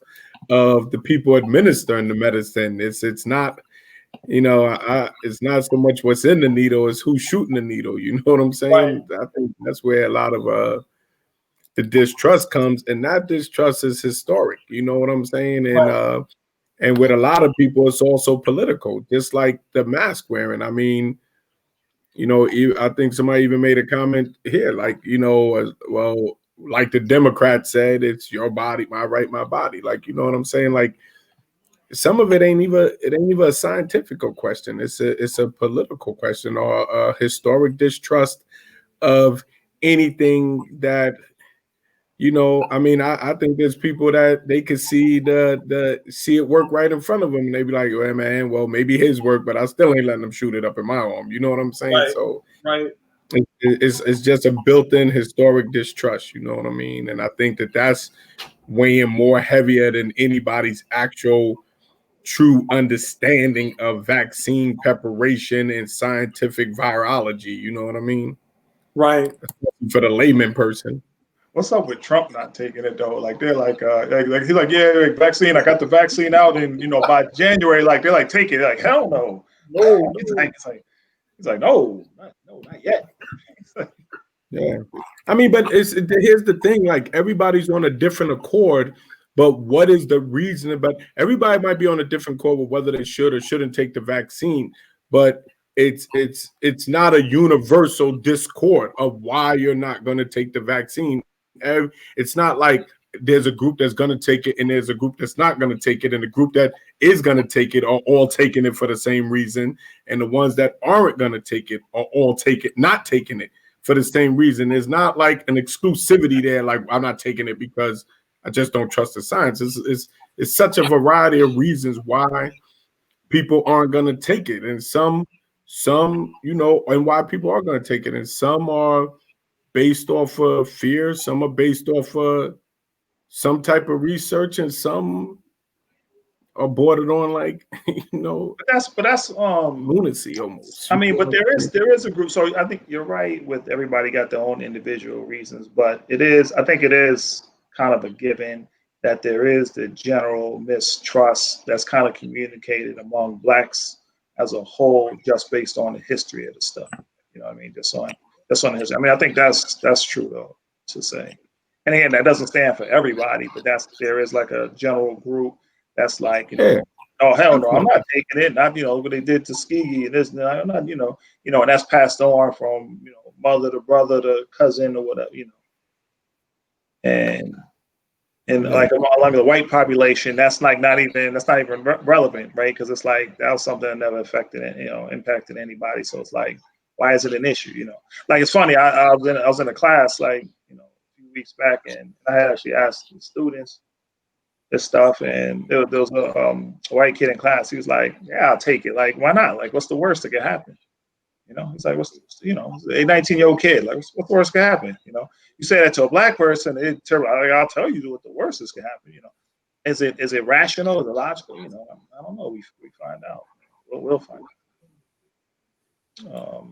of the people administering the medicine. It's not, it's not so much what's in the needle, it's who's shooting the needle. You know what I'm saying? Right. I think that's where a lot of the distrust comes, and that distrust is historic. You know what I'm saying? And right. And with a lot of people, it's also political, just like the mask wearing. I mean, I think somebody even made a comment here, like, well, like the Democrats said, it's your body, my right, my body. Like, you know what I'm saying? Like, some of it ain't even a scientific question. It's a political question, or a historic distrust of anything that, I mean, I think there's people that they could see see it work right in front of them, and they be like, well, man, well, maybe his work, but I still ain't letting them shoot it up in my arm. You know what I'm saying? Right. So right. It's just a built-in historic distrust. You know what I mean? And I think that's weighing more heavier than anybody's actual true understanding of vaccine preparation and scientific virology. You know what I mean? Right. For the layman person. What's up with Trump not taking it though? Like they're like he's like, yeah, vaccine. I got the vaccine out, and by January, like they're like, take it. They're like, hell no. He's like, no, not yet. Yeah, I mean, but here's the thing: like, everybody's on a different accord. But what is the reason? But everybody might be on a different accord with whether they should or shouldn't take the vaccine. But it's not a universal discord of why you're not going to take the vaccine. It's not like there's a group that's going to take it and there's a group that's not going to take it, and the group that is going to take it are all taking it for the same reason, and the ones that aren't going to take it are all not taking it for the same reason. There's not like an exclusivity there, like I'm not taking it because I just don't trust the science. It's such a variety of reasons why people aren't going to take it, and some and why people are going to take it, and some are based off of fear, some are based off of some type of research, and some bordered on like But that's lunacy almost. I mean, but there is a group. So I think you're right with everybody got their own individual reasons, but I think it is kind of a given that there is the general mistrust that's kind of communicated among blacks as a whole, just based on the history of the stuff. You know what I mean? Just on the history. I mean, I think that's true though to say. And again, that doesn't stand for everybody, but there is like a general group that's like, oh hell no, I'm not taking it. Not what they did to Tuskegee and this. I'm not, and that's passed on from mother to brother to cousin or whatever, and like among the white population, that's not even relevant, right? Because it's like that was something that never impacted anybody. So it's like, why is it an issue? Like it's funny. I was in a class like a few weeks back, and I had actually asked the students this stuff, and there was a white kid in class. He was like, "Yeah, I'll take it. Like, why not? Like, what's the worst that could happen?" He's like, "What's a 19-year-old kid? Like, what's the worst could happen?" You say that to a black person, I'll tell you what the worst is could happen. Is it rational? Is it logical? I don't know. We find out. We'll find out.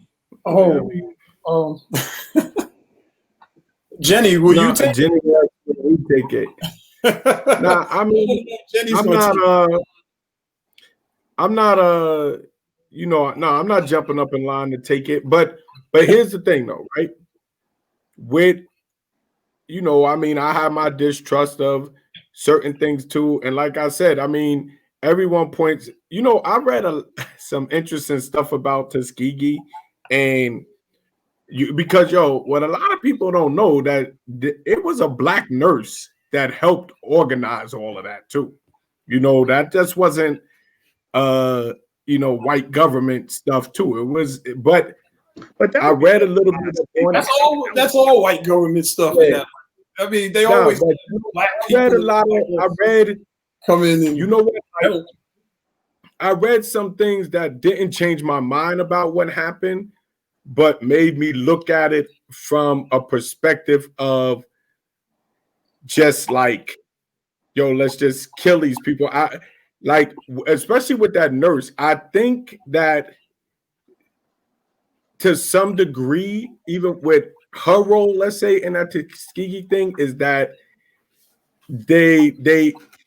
Jenny, will you take Jenny? We take it. Nah, I mean, I'm not jumping up in line to take it. But here's the thing, though, right? With I mean, I have my distrust of certain things too, and like I said, I mean, everyone points. I read some interesting stuff about Tuskegee, and because what a lot of people don't know that it was a black nurse that helped organize all of that too. That just wasn't white government stuff too. It was, but I read a little bit of that's all white government stuff. Yeah. I mean, they always black people. I read come in and I read some things that didn't change my mind about what happened, but made me look at it from a perspective of just like, let's just kill these people. I like, especially with that nurse. I think that to some degree, even with her role, let's say in that Tuskegee thing, is that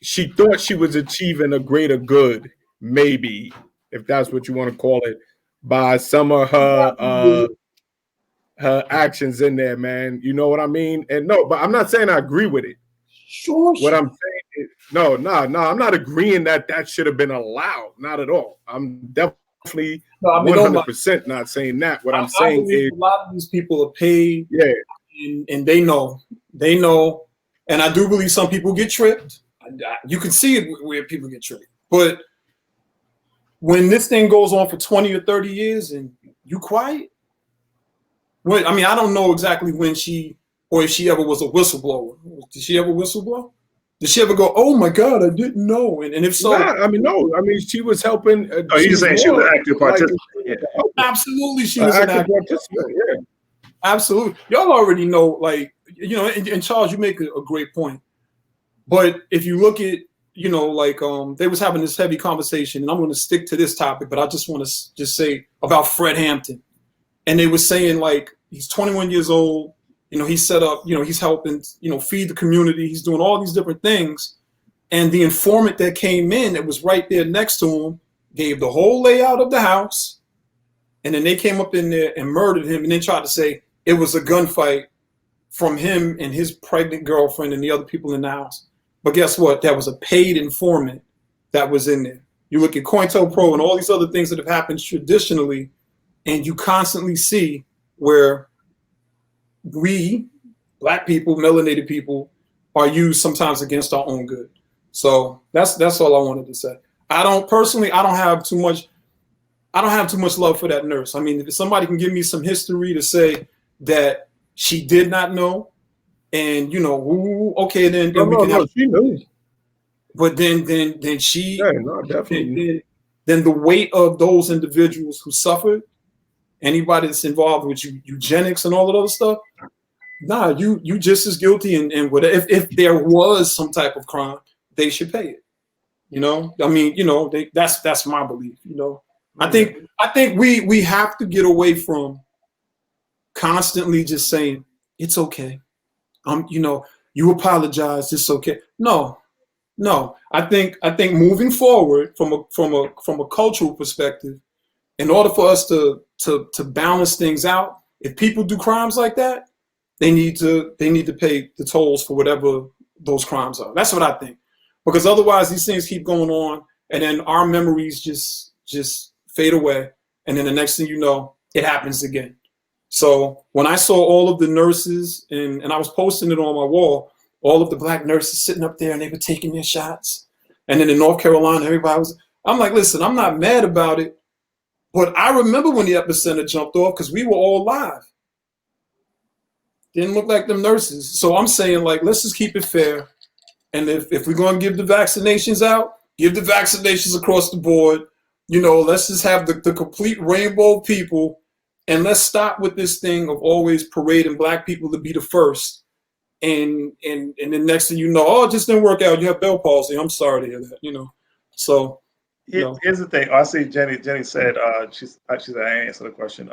she thought she was achieving a greater good, maybe, if that's what you want to call it, by some of her actions in there, man. You know what I mean? And no, but I'm not saying I agree with it. Sure. What I'm saying is, no, I'm not agreeing that should have been allowed. Not at all. I'm definitely 100% not saying that. What I'm saying is a lot of these people are paid, and they know, and I do believe some people get tricked. You can see it where people get tricked, but when this thing goes on for 20 or 30 years and you quiet, I mean, I don't know exactly when she or if she ever was a whistleblower. Did she ever whistleblow? Did she ever go, "Oh my God, I didn't know"? And if so, I mean, no. I mean, she was helping. You're saying she was an active participant? Absolutely, she was an active participant. Yeah, absolutely. Y'all already know, like, and Charles, you make a great point. But if you look at, like, they was having this heavy conversation, and I'm going to stick to this topic, but I just want to just say about Fred Hampton, and they were saying like he's 21 years old. He's set up, he's helping, feed the community. He's doing all these different things. And the informant that came in that was right there next to him gave the whole layout of the house. And then they came up in there and murdered him and then tried to say it was a gunfight from him and his pregnant girlfriend and the other people in the house. But guess what? That was a paid informant that was in there. You look at COINTELPRO and all these other things that have happened traditionally, and you constantly see where we, black people, melanated people, are used sometimes against our own good. So that's all I wanted to say. I don't have too much love for that nurse. I mean, if somebody can give me some history to say that she did not know, and okay, then we can have. She knew. But then she. Yeah, no, definitely. Then the weight of those individuals who suffered. Anybody that's involved with eugenics and all that other stuff, you just as guilty. And whatever. If there was some type of crime, they should pay it. You know, I mean, you know, that's my belief. You know, I think we have to get away from constantly just saying it's okay. You know, you apologize, it's okay. No. I think moving forward from a cultural perspective, in order for us to balance things out, if people do crimes like that, they need to pay the tolls for whatever those crimes are. That's what I think. Because otherwise these things keep going on and then our memories just fade away. And then the next thing you know, it happens again. So when I saw all of the nurses and I was posting it on my wall, all of the black nurses sitting up there and they were taking their shots. And then in North Carolina, I'm like, listen, I'm not mad about it. But I remember when the epicenter jumped off because we were all live. Didn't look like them nurses. So I'm saying, like, let's just keep it fair. And if we're going to give the vaccinations out, give the vaccinations across the board. You know, let's just have the complete rainbow of people. And let's stop with this thing of always parading black people to be the first. And the next thing you know, oh, it just didn't work out. You have Bell palsy. I'm sorry to hear that, you know. So here's the thing. I see Jenny said she's actually I answered the question.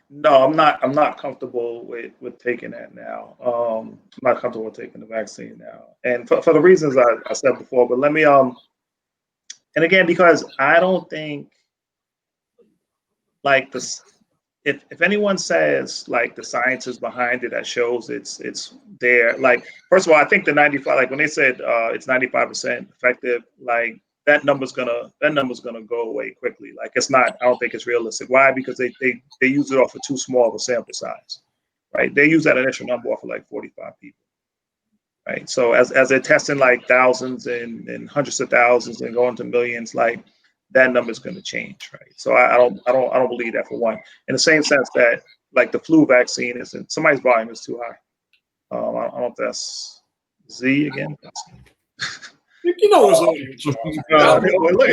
No, I'm not comfortable with taking that now. I'm not comfortable with taking the vaccine now. And for the reasons I said before, but let me and again, because I don't think like this. If anyone says like the science is behind it, that shows it's there. Like, first of all, I think the 95, like when they said it's 95% effective, like that number's gonna go away quickly. Like it's not. I don't think it's realistic. Why? Because they use it off of too small of a sample size, right? They use that initial number off of like 45 people, right? So as they're testing like thousands and hundreds of thousands and going to millions, like that number is going to change, right? So I don't believe that for one. In the same sense that like the flu vaccine isn't, somebody's volume is too high. I don't know if that's Z again. You know it's on. Look,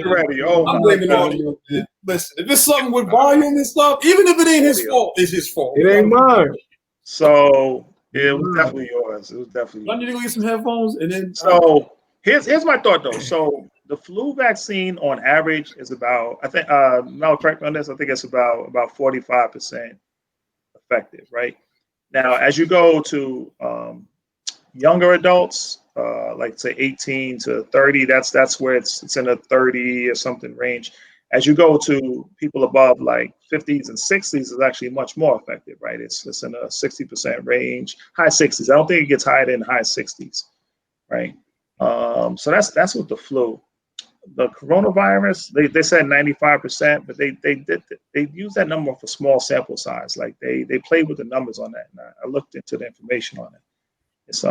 ready. Oh, I'm blaming on you. Listen, if it's something with volume and stuff, even if it ain't his fault, it's his fault. It ain't mine. So it was definitely yours. It was definitely yours. I need to go get some headphones and then. So here's my thought though. So the flu vaccine on average is about, I think, no, correct me on this, I think it's about 45% effective, right? Now, as you go to younger adults, like say 18 to 30, that's where it's in a 30 or something range. As you go to people above like 50s and 60s, is actually much more effective, right? It's in a 60% range, high 60s. I don't think it gets higher than high 60s, right? So that's with the flu. The coronavirus, they said 95%, but they use that number for small sample size. Like they played with the numbers on that. And I looked into the information on it. It's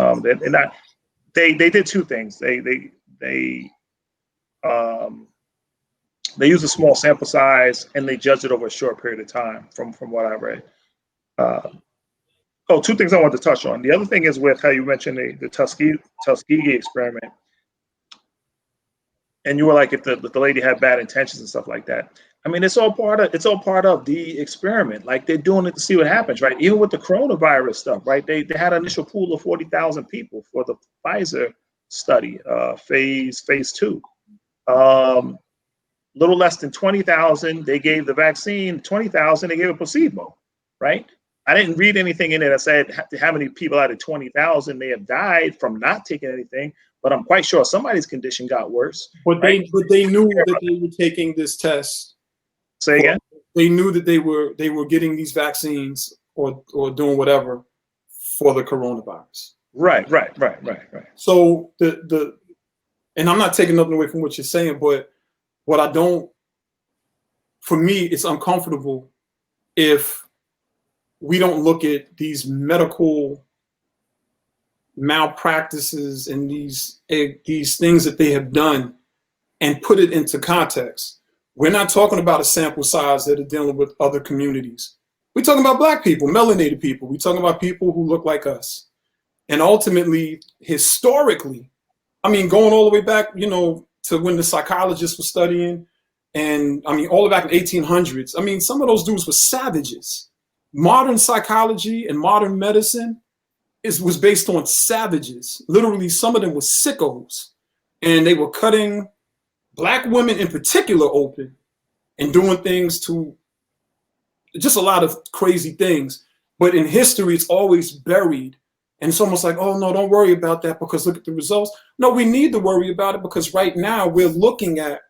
they did two things. They use a small sample size and they judged it over a short period of time from what I read. Two things I want to touch on. The other thing is with how you mentioned the Tuskegee experiment. And you were like, if the lady had bad intentions and stuff like that. I mean, it's all part of the experiment. Like they're doing it to see what happens, right? Even with the coronavirus stuff, right? They had an initial pool of 40,000 people for the Pfizer study, phase 2. Little less than 20,000, they gave the vaccine. 20,000, they gave a placebo, right? I didn't read anything in it that said how many people out of 20,000 may have died from not taking anything. But I'm quite sure somebody's condition got worse. But they knew that they were taking this test. Say again? They knew that they were getting these vaccines or doing whatever for the coronavirus. Right. So and I'm not taking nothing away from what you're saying, but for me, it's uncomfortable if we don't look at these medical malpractices and these things that they have done and put it into context. We're not talking about a sample size that are dealing with other communities. We're talking about black people, melanated people. We're talking about people who look like us. And ultimately, historically, I mean, going all the way back, to when the psychologists were studying, and I mean, all the way back in 1800s, I mean, some of those dudes were savages. Modern psychology and modern medicine was based on savages. Literally, some of them were sickos. and they were cutting Black women in particular open and doing things to just a lot of crazy things. But in history, it's always buried. And it's almost like, oh, no, don't worry about that because look at the results. No, we need to worry about it because right now we're looking at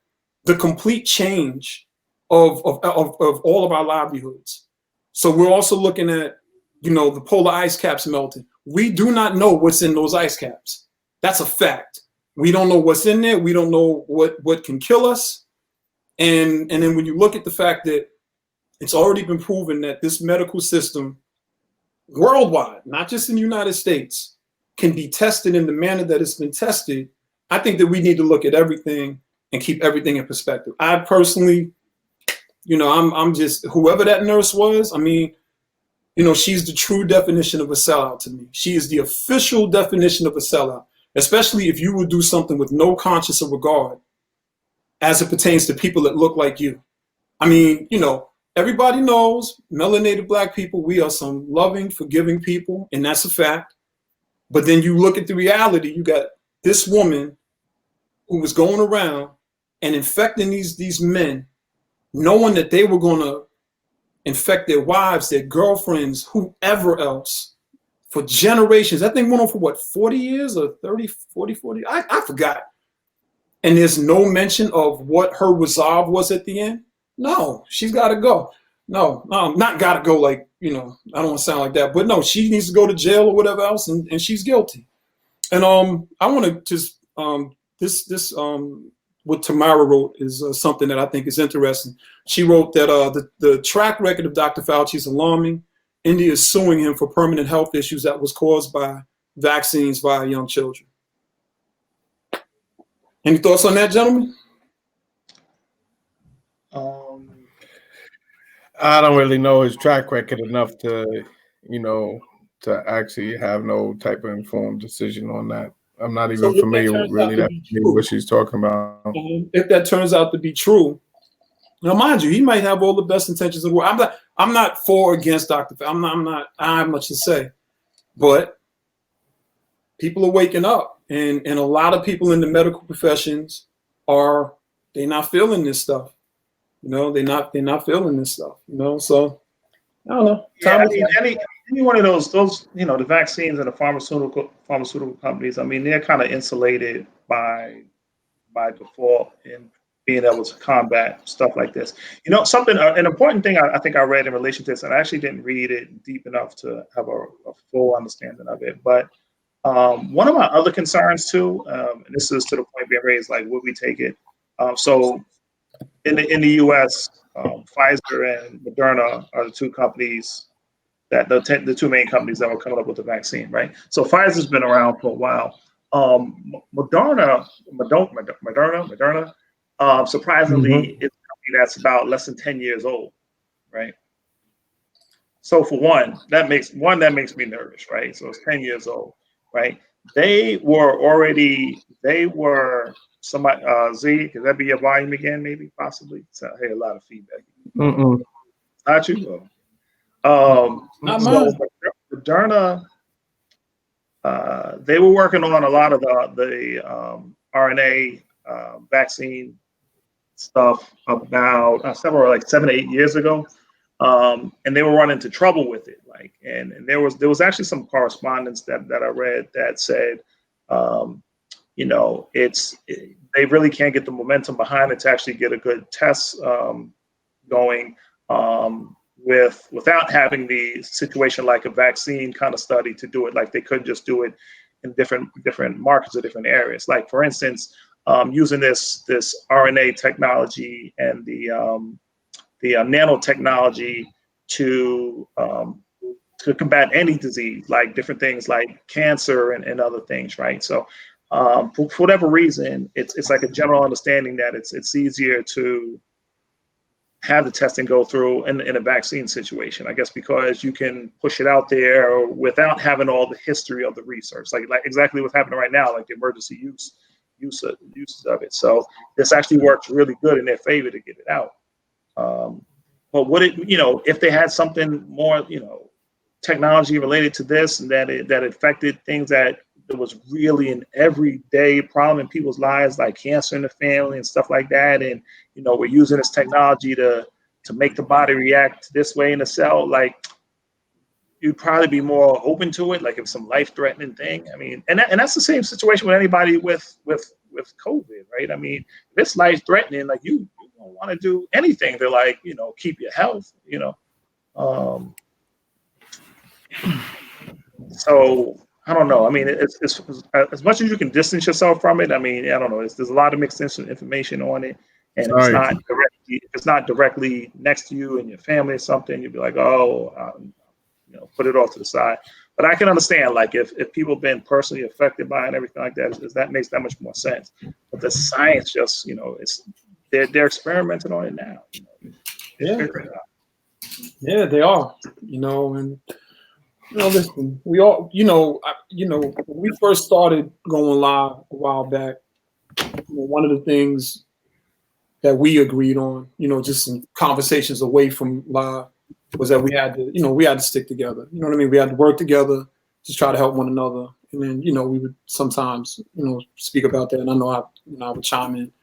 the complete change of all of our livelihoods. So we're also looking at, the polar ice caps melting. We do not know what's in those ice caps. That's a fact. We don't know what's in there. We don't know what can kill us. And then when you look at the fact that it's already been proven that this medical system worldwide, not just in the United States, can be tested in the manner that it's been tested, I think that we need to look at everything and keep everything in perspective. I personally, I'm just, whoever that nurse was, I mean, she's the true definition of a sellout to me. She is the official definition of a sellout, especially if you would do something with no conscience or regard as it pertains to people that look like you. I mean, everybody knows melanated Black people, we are some loving, forgiving people, and that's a fact. But then you look at the reality, you got this woman who was going around and infecting these men, knowing that they were going to infect their wives, their girlfriends, whoever else, for generations. That thing went on for what, 40 years or 30, 40? I forgot. And there's no mention of what her resolve was at the end. No, she's got to go. No, not got to go like, I don't want to sound like that, but no, she needs to go to jail or whatever else, and she's guilty. And I want to just, this what Tamara wrote is something that I think is interesting. She wrote that the track record of Dr. Fauci is alarming. India is suing him for permanent health issues that was caused by vaccines via young children. Any thoughts on that, gentlemen? I don't really know his track record enough to, to actually have no type of informed decision on that. I'm not even familiar with really what she's talking about. If that turns out to be true, now mind you, he might have all the best intentions in the world. I'm not for or against Dr. I have much to say, but people are waking up, and a lot of people in the medical professions they're not feeling this stuff. They're not feeling this stuff. So I don't know. Yeah, I mean, any one of those, the vaccines and the pharmaceutical companies, I mean, they're kind of insulated by default in being able to combat stuff like this. An important thing I think I read in relation to this, and I actually didn't read it deep enough to have a full understanding of it, but one of my other concerns too, and this is to the point being raised, like, would we take it? So in the U.S., Pfizer and Moderna are the two companies that the two main companies that were coming up with the vaccine, right? So Pfizer's been around for a while. Moderna, surprisingly, is a company that's about less than 10 years old, right? So for one, that makes me nervous, right? So it's 10 years old, right? They were somebody, Z, could that be your volume again, maybe, possibly? So I hear a lot of feedback. Not you? So Moderna, they were working on a lot of the RNA vaccine stuff about several, 7 or 8 years ago, and they were running into trouble with it. And there was actually some correspondence that I read that said, they really can't get the momentum behind it to actually get a good test going without having the situation like a vaccine kind of study to do it. Like, they couldn't just do it in different markets or different areas. Like, for instance, using this RNA technology and the nanotechnology to combat any disease, like different things like cancer and other things, right? So for whatever reason, it's like a general understanding that it's easier to have the testing go through in a vaccine situation, I guess, because you can push it out there without having all the history of the research, like exactly what's happening right now, like the emergency uses of it. So this actually works really good in their favor to get it out. But would it, if they had something more, technology related to this, and that affected things that it was really an everyday problem in people's lives, like cancer in the family and stuff like that. And, you know, we're using this technology to make the body react this way in the cell, like you'd probably be more open to it, like if some life-threatening thing. I mean, and that's the same situation with anybody with COVID, right? I mean, if it's life-threatening, like you don't want to do anything to, like, you know, keep your health, you know. So I don't know. I mean, it's as much as you can distance yourself from it. I mean, I don't know. There's a lot of mixed information on it, and if it's not directly next to you and your family or something, you'd be like, oh, you know, put it off to the side. But I can understand, like, if people have been personally affected by it and everything like that, that makes that much more sense. But the science just, you know, they're experimenting on it now. You know, yeah, they are. You know, and you know, listen, we all, you know, when we first started going live a while back, you know, one of the things that we agreed on, you know, just in conversations away from live, was that we had to stick together. You know what I mean? We had to work together to try to help one another. And then, you know, we would sometimes, you know, speak about that. And I know I would chime in.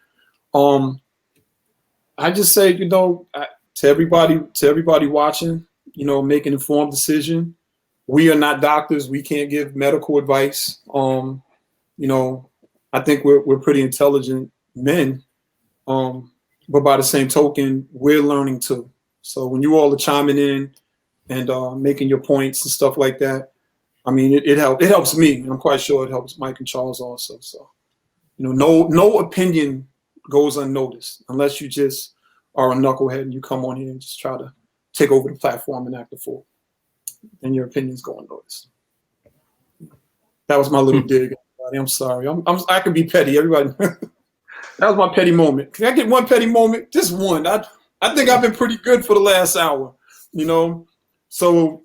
I just say, you know, to everybody watching, you know, make an informed decision. We are not doctors. We can't give medical advice. You know, I think we're pretty intelligent men. But by the same token, we're learning too. So when you all are chiming in and making your points and stuff like that, I mean, it helps me, and I'm quite sure it helps Mike and Charles also. So, you know, no opinion goes unnoticed unless you just are a knucklehead and you come on here and just try to take over the platform and act a fool. And your opinions go unnoticed. That was my little dig. Everybody. I'm sorry. I can be petty. Everybody. That was my petty moment. Can I get one petty moment? Just one. I think I've been pretty good for the last hour, you know. So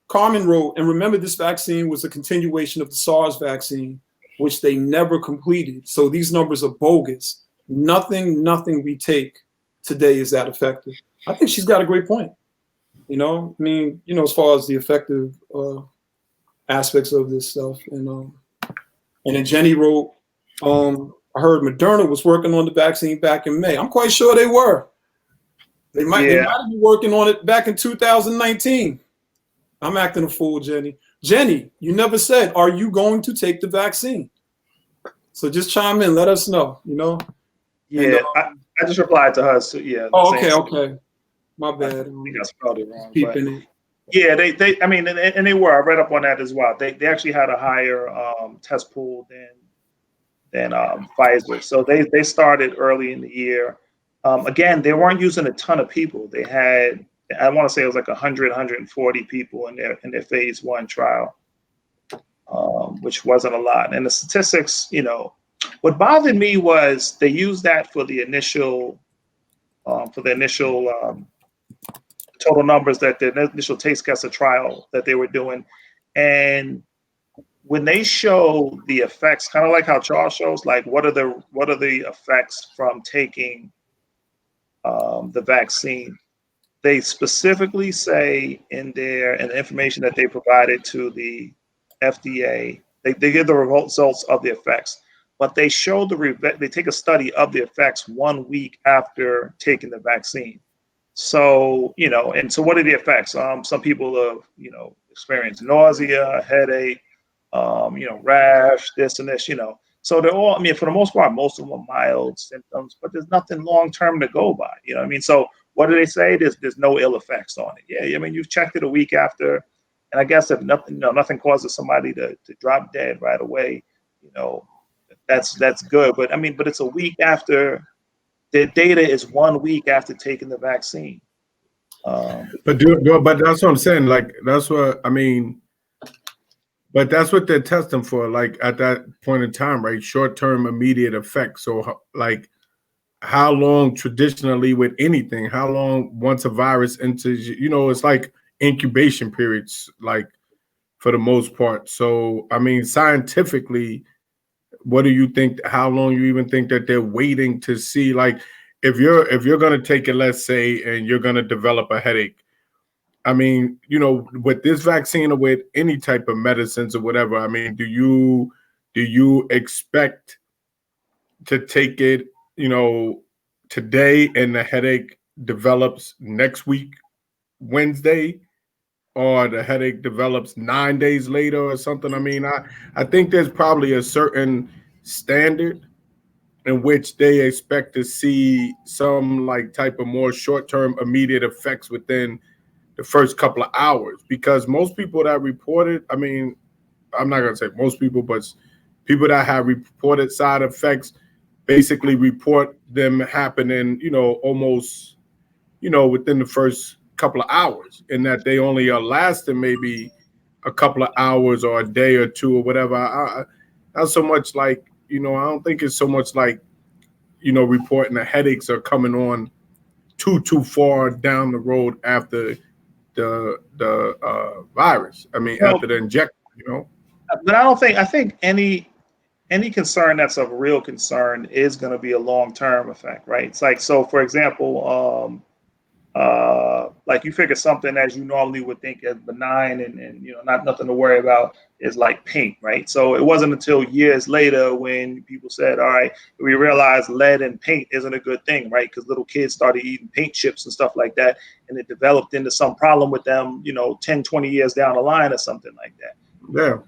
Carmen wrote, and remember, this vaccine was a continuation of the SARS vaccine, which they never completed. So these numbers are bogus. Nothing we take today is that effective. I think she's got a great point. You know, I mean, you know, as far as the effective aspects of this stuff. And then Jenny wrote, I heard Moderna was working on the vaccine back in May. I'm quite sure they were. They might have been working on it back in 2019. I'm acting a fool, Jenny. Jenny, you never said, are you going to take the vaccine? So just chime in, let us know, you know? Yeah, and, I just replied to her. So yeah. Oh, okay. My bad. I think I spelled it wrong. It. Yeah, they I mean, and they were. I read up on that as well. They actually had a higher test pool than Pfizer. So they started early in the year. Again, they weren't using a ton of people. They had, I want to say it was like 100, 140 people in their phase 1 trial, which wasn't a lot. And the statistics, you know, what bothered me was they used that for the initial total numbers, that the initial taste tester trial that they were doing. And when they show the effects, kind of like how Charles shows, like what are the effects from taking the vaccine, they specifically say in the information that they provided to the FDA, they give the results of the effects, but they show they take a study of the effects 1 week after taking the vaccine. So, you know, and so what are the effects? Some people have, you know, experienced nausea, headache, you know, rash, this and this, you know. So they're all, I mean, for the most part, most of them are mild symptoms, but there's nothing long-term to go by, you know what I mean? So what do they say? There's no ill effects on it. Yeah, I mean, you've checked it a week after, and I guess if nothing, you know, nothing causes somebody to drop dead right away, you know, that's good. But I mean, but it's a week after. The data is 1 week after taking the vaccine. But that's what I'm saying. Like, that's what I mean. But that's what they're testing for, like at that point in time, right? Short-term, immediate effects. So, like, how long traditionally with anything? How long once a virus enters? You know, it's like incubation periods, like for the most part. So, I mean, scientifically, what do you think? How long you even think that they're waiting to see? Like, if you're gonna take it, let's say, and you're gonna develop a headache, I mean, you know, with this vaccine or with any type of medicines or whatever, I mean, do you expect to take it, you know, today and the headache develops next week, Wednesday, or the headache develops 9 days later or something? I mean, I think there's probably a certain standard in which they expect to see some like type of more short-term immediate effects within the first couple of hours, because most people that reported, I mean, I'm not going to say most people, but people that have reported side effects basically report them happening, you know, almost, you know, within the first couple of hours, and that they only are lasting maybe a couple of hours or a day or two or whatever. Not so much like, you know, I don't think it's so much like, you know, reporting the headaches are coming on too far down the road after the virus. I mean, Well, after the injection, you know. But I think any concern that's of real concern is going to be a long-term effect, right? It's like, so for example, like you figure something as you normally would think as benign and you know, not nothing to worry about is like paint, right? So it wasn't until years later when people said, all right, we realized lead in paint isn't a good thing, right? Because little kids started eating paint chips and stuff like that, and it developed into some problem with them, you know, 10, 20 years down the line or something like that. Yeah.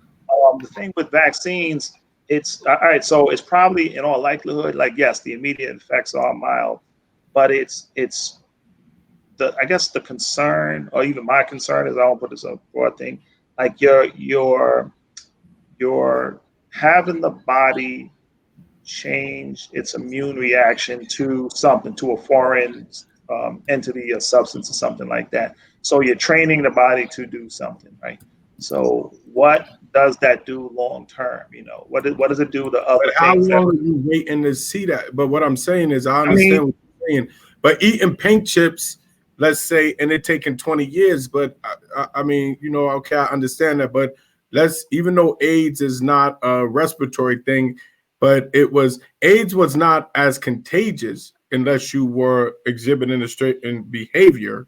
The thing with vaccines, it's all right. So it's probably in all likelihood, like, yes, the immediate effects are mild, but it's the, I guess the concern, or even my concern, is, I won't put this a broad thing, like you're having the body change its immune reaction to something, to a foreign entity or substance or something like that. So you're training the body to do something, right? So what does that do long term? You know, what does it do to other But how things? long are you waiting to see that? But what I'm saying is, I I understand mean, what you're saying. But eating paint chips, let's say, and it taking 20 years. But I mean, you know, okay, I understand that. But even though AIDS is not a respiratory thing, but AIDS was not as contagious unless you were exhibiting a certain behavior.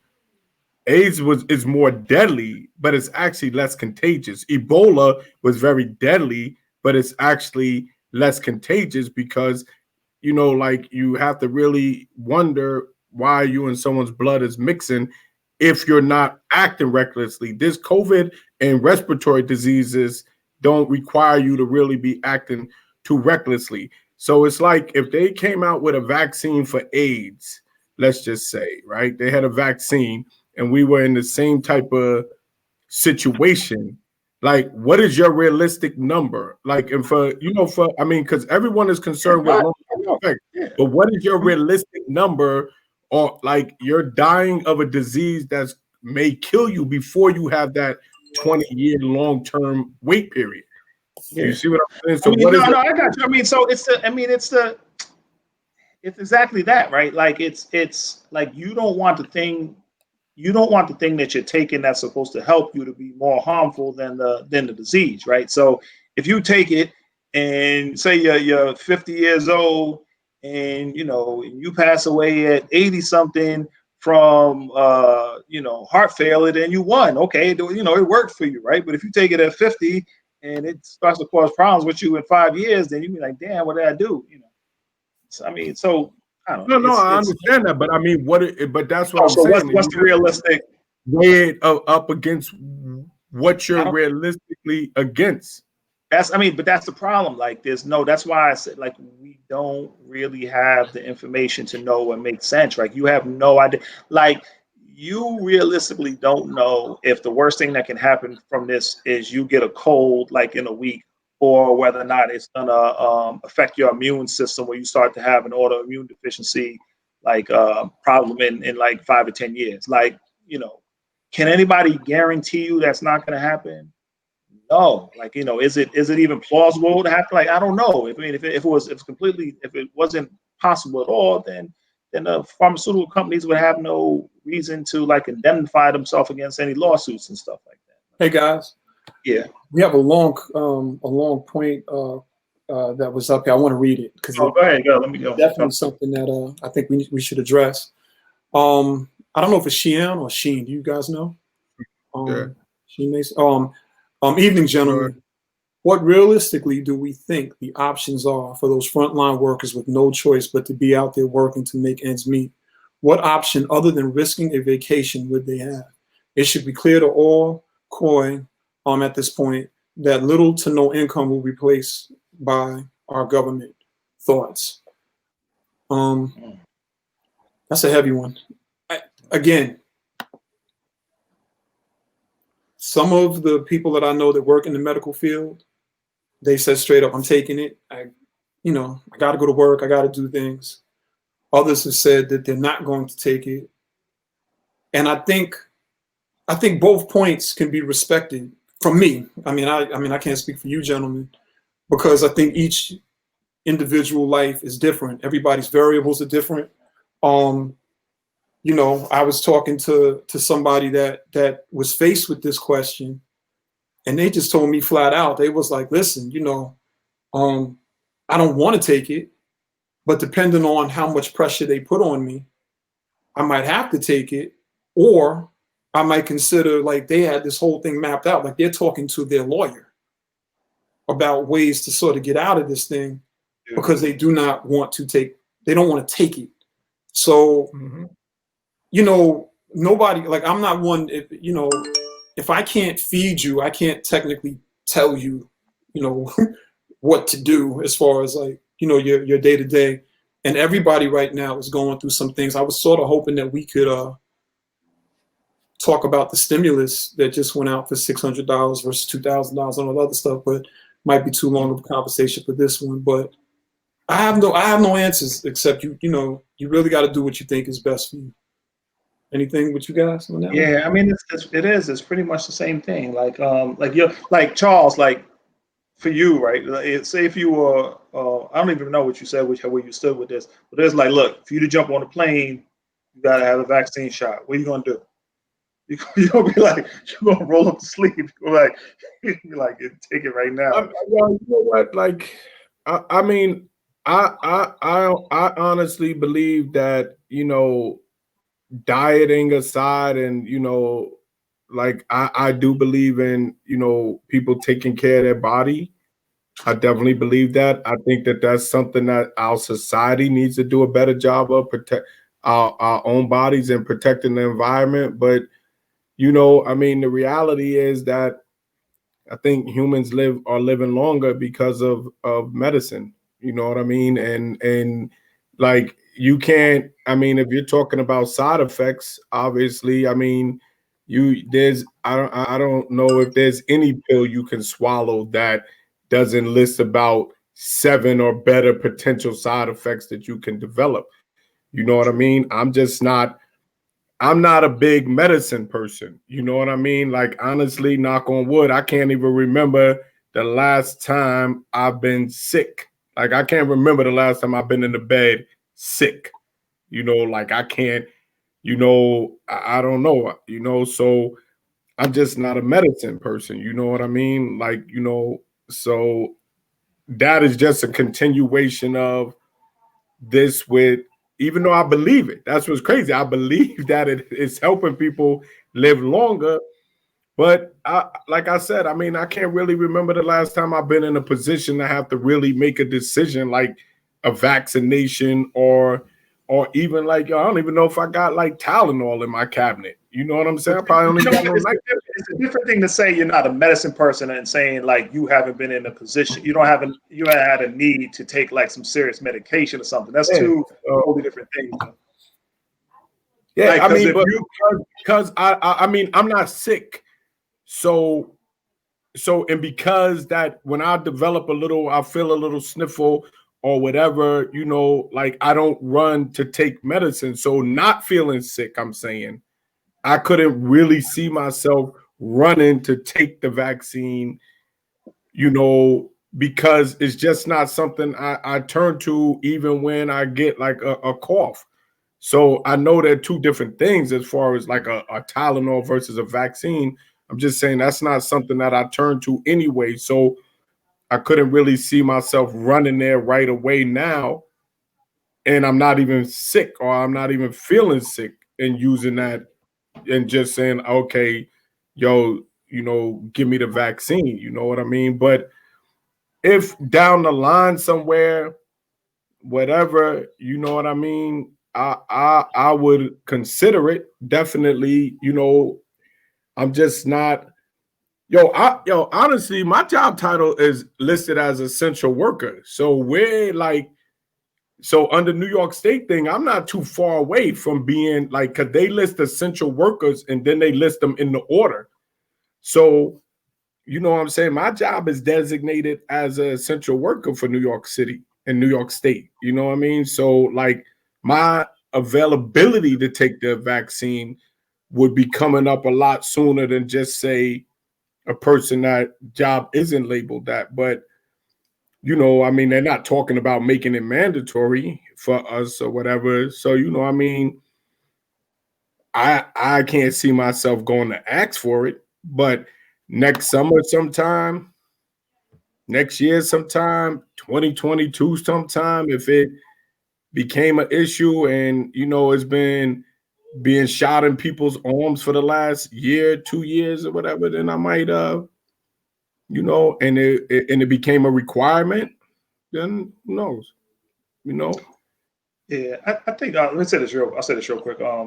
AIDS is more deadly, but it's actually less contagious. Ebola was very deadly, but it's actually less contagious because, you know, like, you have to really wonder why you and someone's blood is mixing if you're not acting recklessly. This COVID and respiratory diseases don't require you to really be acting too recklessly. So it's like if they came out with a vaccine for AIDS, let's just say, right? They had a vaccine and we were in the same type of situation. Like, what is your realistic number? Like, and I mean, because everyone is concerned with long-term effects, but what is your realistic number? Or like, you're dying of a disease that may kill you before you have that 20-year long-term wait period. yeah. You see what I'm saying? So I mean, no, I got you. I mean, so it's exactly that, right? Like it's like you don't want the thing that you're taking that's supposed to help you to be more harmful than the disease, right? So if you take it and say you're 50 years old and you know you pass away at 80 something from heart failure, then you won. Okay, you know, it worked for you, right? But if you take it at 50 and it starts to cause problems with you in 5 years, then you be like, damn, what did I do? You know. So, I mean, so I don't know. No, I understand that, but I mean, but that's what I'm so saying. What's the realistic? Weigh it up against what you're realistically against. But that's the problem. Like, that's why I said, like, we don't really have the information to know what makes sense. Right? You have no idea. Like, you realistically don't know if the worst thing that can happen from this is you get a cold, like, in a week, or whether or not it's gonna affect your immune system where you start to have an autoimmune deficiency, like, problem in like 5 or 10 years. Like, you know, can anybody guarantee you that's not gonna happen? No. Like, you know, is it even plausible to happen? Like, I don't know. If it wasn't possible at all, then the pharmaceutical companies would have no reason to, like, indemnify themselves against any lawsuits and stuff like that. Hey guys. Yeah. We have a long point that was up here. I want to read it because go ahead. Let me go. Definitely something that I think we should address. I don't know if it's Sheehan or Sheen. Do you guys know? Yeah. She makes evening, gentlemen. Sure. What realistically do we think the options are for those frontline workers with no choice but to be out there working to make ends meet? What option other than risking a vacation would they have? It should be clear to all COI at this point that little to no income will be replaced by our government. Thoughts? That's a heavy one. Again, some of the people that I know that work in the medical field, they said straight up, I'm taking it. I got to go to work. I got to do things. Others have said that they're not going to take it. And I think both points can be respected from me. I mean, I can't speak for you gentlemen, because I think each individual life is different. Everybody's variables are different. I was talking to somebody that was faced with this question, and they just told me flat out, they was like, listen, I don't want to take it, but depending on how much pressure they put on me, I might have to take it, or I might consider, like, they had this whole thing mapped out, like they're talking to their lawyer about ways to sort of get out of this thing, because they don't want to take it. So, nobody, like, I'm not one, if I can't feed you, I can't technically tell you, what to do as far as, like, your day to day. And everybody right now is going through some things. I was sort of hoping that we could talk about the stimulus that just went out for $600 versus $2,000 and all that other stuff, but might be too long of a conversation for this one. But I have no answers except you really got to do what you think is best for you. Anything with you guys on that? Yeah, I mean, it's pretty much the same thing. Like Charles, like, for you, right? Say if you were, I don't even know what you said, where you stood with this, but there's like, look, for you to jump on a plane, you gotta have a vaccine shot. What are you gonna do? You're gonna be like, you're gonna roll up the sleeve, take it right now. Well, you know what? Like, I mean, I honestly believe that, dieting aside, and like, I do believe in people taking care of their body. I definitely believe that. I think that that's something that our society needs to do a better job of, protect our own bodies and protecting the environment. But I mean, the reality is that I think humans are living longer because of medicine. You know what I mean? And like, you can't, I mean, if you're talking about side effects, obviously, I mean, I don't know if there's any pill you can swallow that doesn't list about 7 or better potential side effects that you can develop. You know what I mean? I'm not a big medicine person. You know what I mean? Like, honestly, knock on wood, I can't even remember the last time I've been sick. Like, I can't remember the last time I've been in the bed sick. Like, I can't, I don't know, so I'm just not a medicine person. You know what I mean? Like, so that is just a continuation of this with, even though I believe it, that's what's crazy. I believe that it's helping people live longer. But like I said, I mean, I can't really remember the last time I've been in a position to have to really make a decision, like a vaccination, or even like, I don't even know if I got like Tylenol in my cabinet. You know what I'm saying? I probably only got no. It's a different thing to say you're not a medicine person and saying, like, you haven't been in a position, you haven't had a need to take like some serious medication or something. That's two totally different things. Yeah, like, I mean, because I mean, I'm not sick, so and because that when I develop I feel a little sniffle or whatever, like, I don't run to take medicine. So not feeling sick, I'm saying, I couldn't really see myself running to take the vaccine, because it's just not something I turn to even when I get like a cough. So I know they're two different things as far as like a Tylenol versus a vaccine. I'm just saying that's not something that I turn to anyway. So I couldn't really see myself running there right away now. And I'm not even sick, or I'm not even feeling sick, and using that and just saying, okay, yo, give me the vaccine. You know what I mean? But if down the line somewhere, whatever, you know what I mean, I would consider it definitely. I'm just not. Honestly, my job title is listed as essential worker. So under New York State thing, I'm not too far away from being like, because they list essential workers and then they list them in the order. So, you know what I'm saying? My job is designated as an essential worker for New York City and New York State. You know what I mean? So, like, my availability to take the vaccine would be coming up a lot sooner than just say a person that job isn't labeled that. But I mean, they're not talking about making it mandatory for us or whatever. So, I mean, I can't see myself going to ask for it, but next summer sometime, next year sometime, 2022 sometime, if it became an issue and it's been being shot in people's arms for the last year, 2 years or whatever, then I might and it became a requirement, then who knows? Yeah, I think let me say this real. I'll say this real quick. I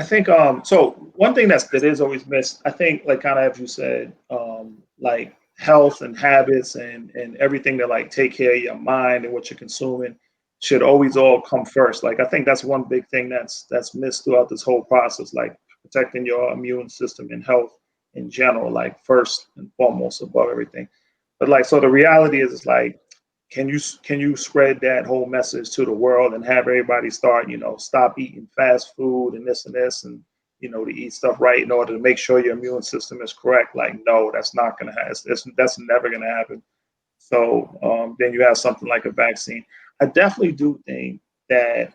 think so one thing that is always missed, I think, like kind of as you said, like health and habits and everything that like take care of your mind and what you're consuming should always all come first. Like I think that's one big thing that's missed throughout this whole process, like protecting your immune system and health in general, like first and foremost above everything. But like so the reality is like can you spread that whole message to the world and have everybody start, stop eating fast food and this and to eat stuff right in order to make sure your immune system is correct? Like, no, that's not going to happen. That's never going to happen. So then you have something like a vaccine. I definitely do think that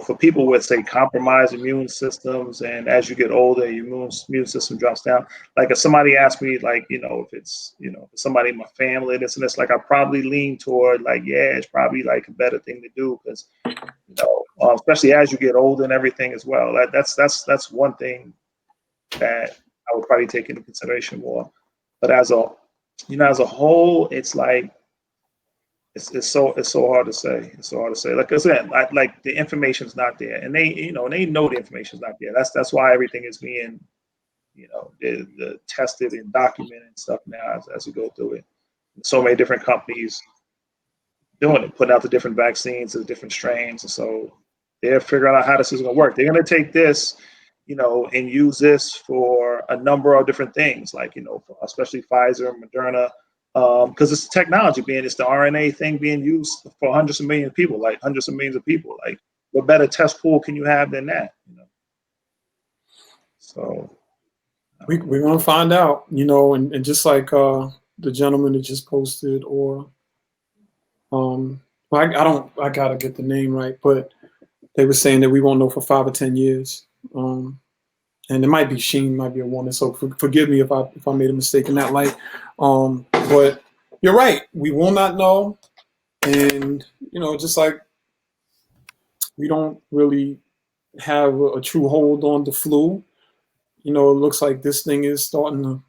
for people with, say, compromised immune systems, and as you get older, your immune system drops down. Like if somebody asked me, like, if it's, somebody in my family, this and this, like I probably lean toward, like, yeah, it's probably like a better thing to do because, especially as you get older and everything as well. That's one thing that I would probably take into consideration more. But as a whole, it's like, it's so hard to say. It's so hard to say. Like I said, like the information's not there, and they know the information's not there. That's why everything is being the tested and documented and stuff now as we go through it. So many different companies doing it, putting out the different vaccines, the different strains, and so they're figuring out how this is going to work. They're going to take this, and use this for a number of different things, like especially Pfizer and Moderna. Because it's technology it's the RNA thing being used for hundreds of millions of people, like hundreds of millions of people. Like, what better test pool can you have than that? So we're gonna find out, and just like the gentleman that just posted, or I gotta get the name right, but they were saying that we won't know for 5 or 10 years. And it might be Sheen, might be a woman. So forgive me if I made a mistake in that light. But you're right. We will not know. And, just like we don't really have a true hold on the flu, it looks like this thing is starting to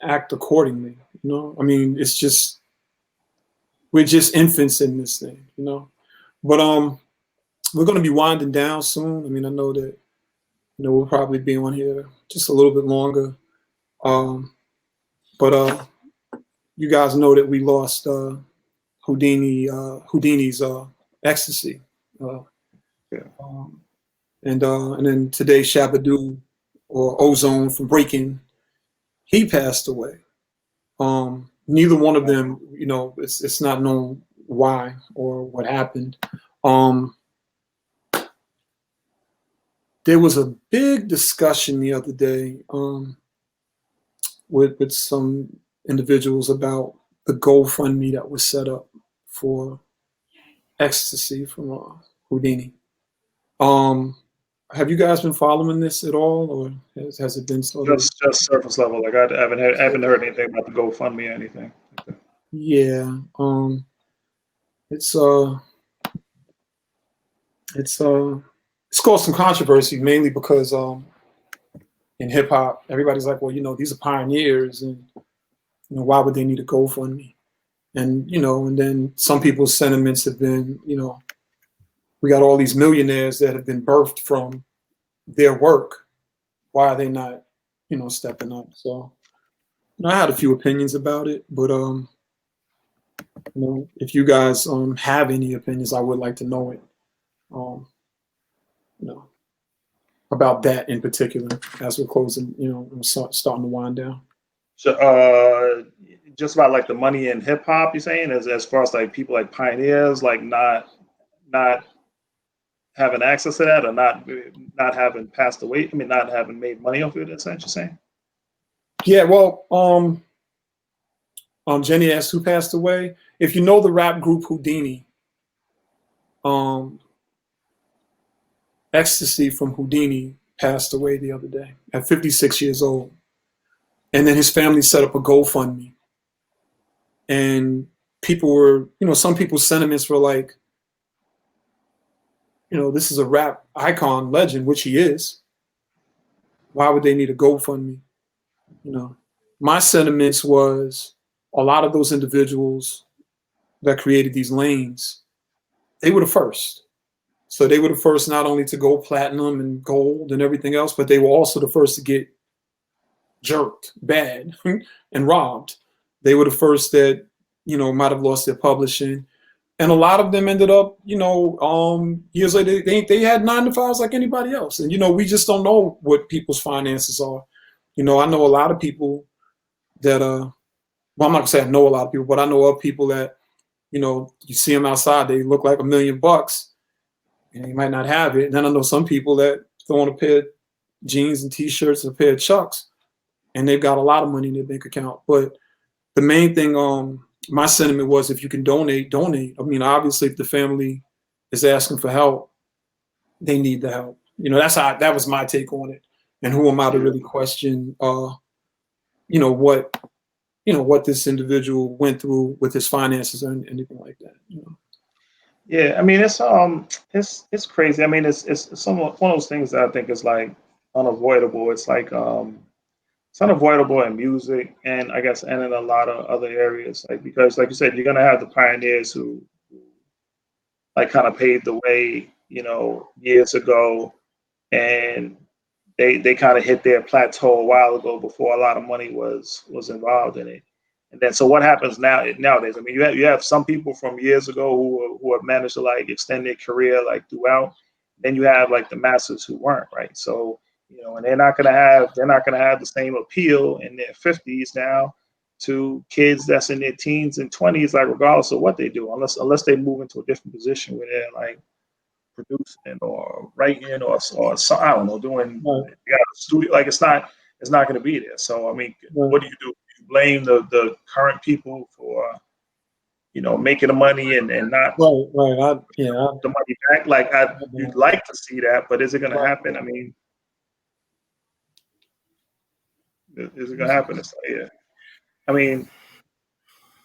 act accordingly. I mean, we're just infants in this thing, But we're going to be winding down soon. I mean, I know that we'll probably be on here just a little bit longer. But you guys know that we lost Houdini's Ecstasy. And then today, Shabba-Doo, or Ozone from Breaking, he passed away. Neither one of them, it's not known why or what happened. There was a big discussion the other day with some individuals about the GoFundMe that was set up for Ecstasy from Houdini. Have you guys been following this at all, or has it been sort of just surface level? Like I haven't heard anything about the GoFundMe or anything. Yeah, it's it's caused some controversy, mainly because in hip hop, everybody's like, well, you know, these are pioneers, and you know, why would they need a GoFundMe? And you know, and then some people's sentiments have been, you know, we got all these millionaires that have been birthed from their work. Why are they not, you know, stepping up? So, you know, I had a few opinions about it, but you know, if you guys have any opinions, I would like to know it. You know, about that in particular as we're closing, you know, starting to wind down. So, just about like the money in hip hop, you're saying, as far as like people like pioneers, like not having access to that, or not having passed away. I mean, not having made money off it. That's what you're saying. Yeah. Well, Jenny asked who passed away. If you know the rap group Houdini, Ecstasy from Houdini passed away the other day at 56 years old. And then his family set up a GoFundMe. And people were, you know, some people's sentiments were like, you know, this is a rap icon legend, which he is. Why would they need a GoFundMe? You know, my sentiments was a lot of those individuals that created these lanes, they were the first. So they were the first not only to go platinum and gold and everything else, but they were also the first to get jerked bad and robbed. They were the first that, you know, might have lost their publishing. And a lot of them ended up, you know, years later, they had 9 to 5s like anybody else. And, you know, we just don't know what people's finances are. You know, I know a lot of people that, well, I'm not gonna say I know a lot of people, but I know of people that, you know, you see them outside, they look like $1 million and you might not have it. And then I know some people that throw on a pair of jeans and t-shirts and a pair of Chucks and they've got a lot of money in their bank account. But the main thing, my sentiment was, if you can donate, donate. I mean, obviously, if the family is asking for help, they need the help. You know, that was my take on it. And who am I to really question, you know, what this individual went through with his finances or anything like that. You know? Yeah, I mean, it's crazy. I mean, it's one of those things that I think is like unavoidable. It's like it's unavoidable in music, and I guess and in a lot of other areas, like, because like you said, you're gonna have the pioneers who like kind of paved the way, you know, years ago, and they kind of hit their plateau a while ago before a lot of money was involved in it. And then so what happens nowadays? I mean, you have some people from years ago who have managed to like extend their career like throughout. Then you have like the masses who weren't, right? So, you know, and they're not gonna have the same appeal in their 50s now to kids that's in their teens and 20s, like regardless of what they do, unless they move into a different position where they're like producing or writing or I don't know, doing studio. Like it's not going to be there. So I mean, what do? You blame the current people for, you know, making the money and not the money back? Like you'd like to see that, but is it going to happen? I mean, is it going to happen? It's like, yeah. I mean,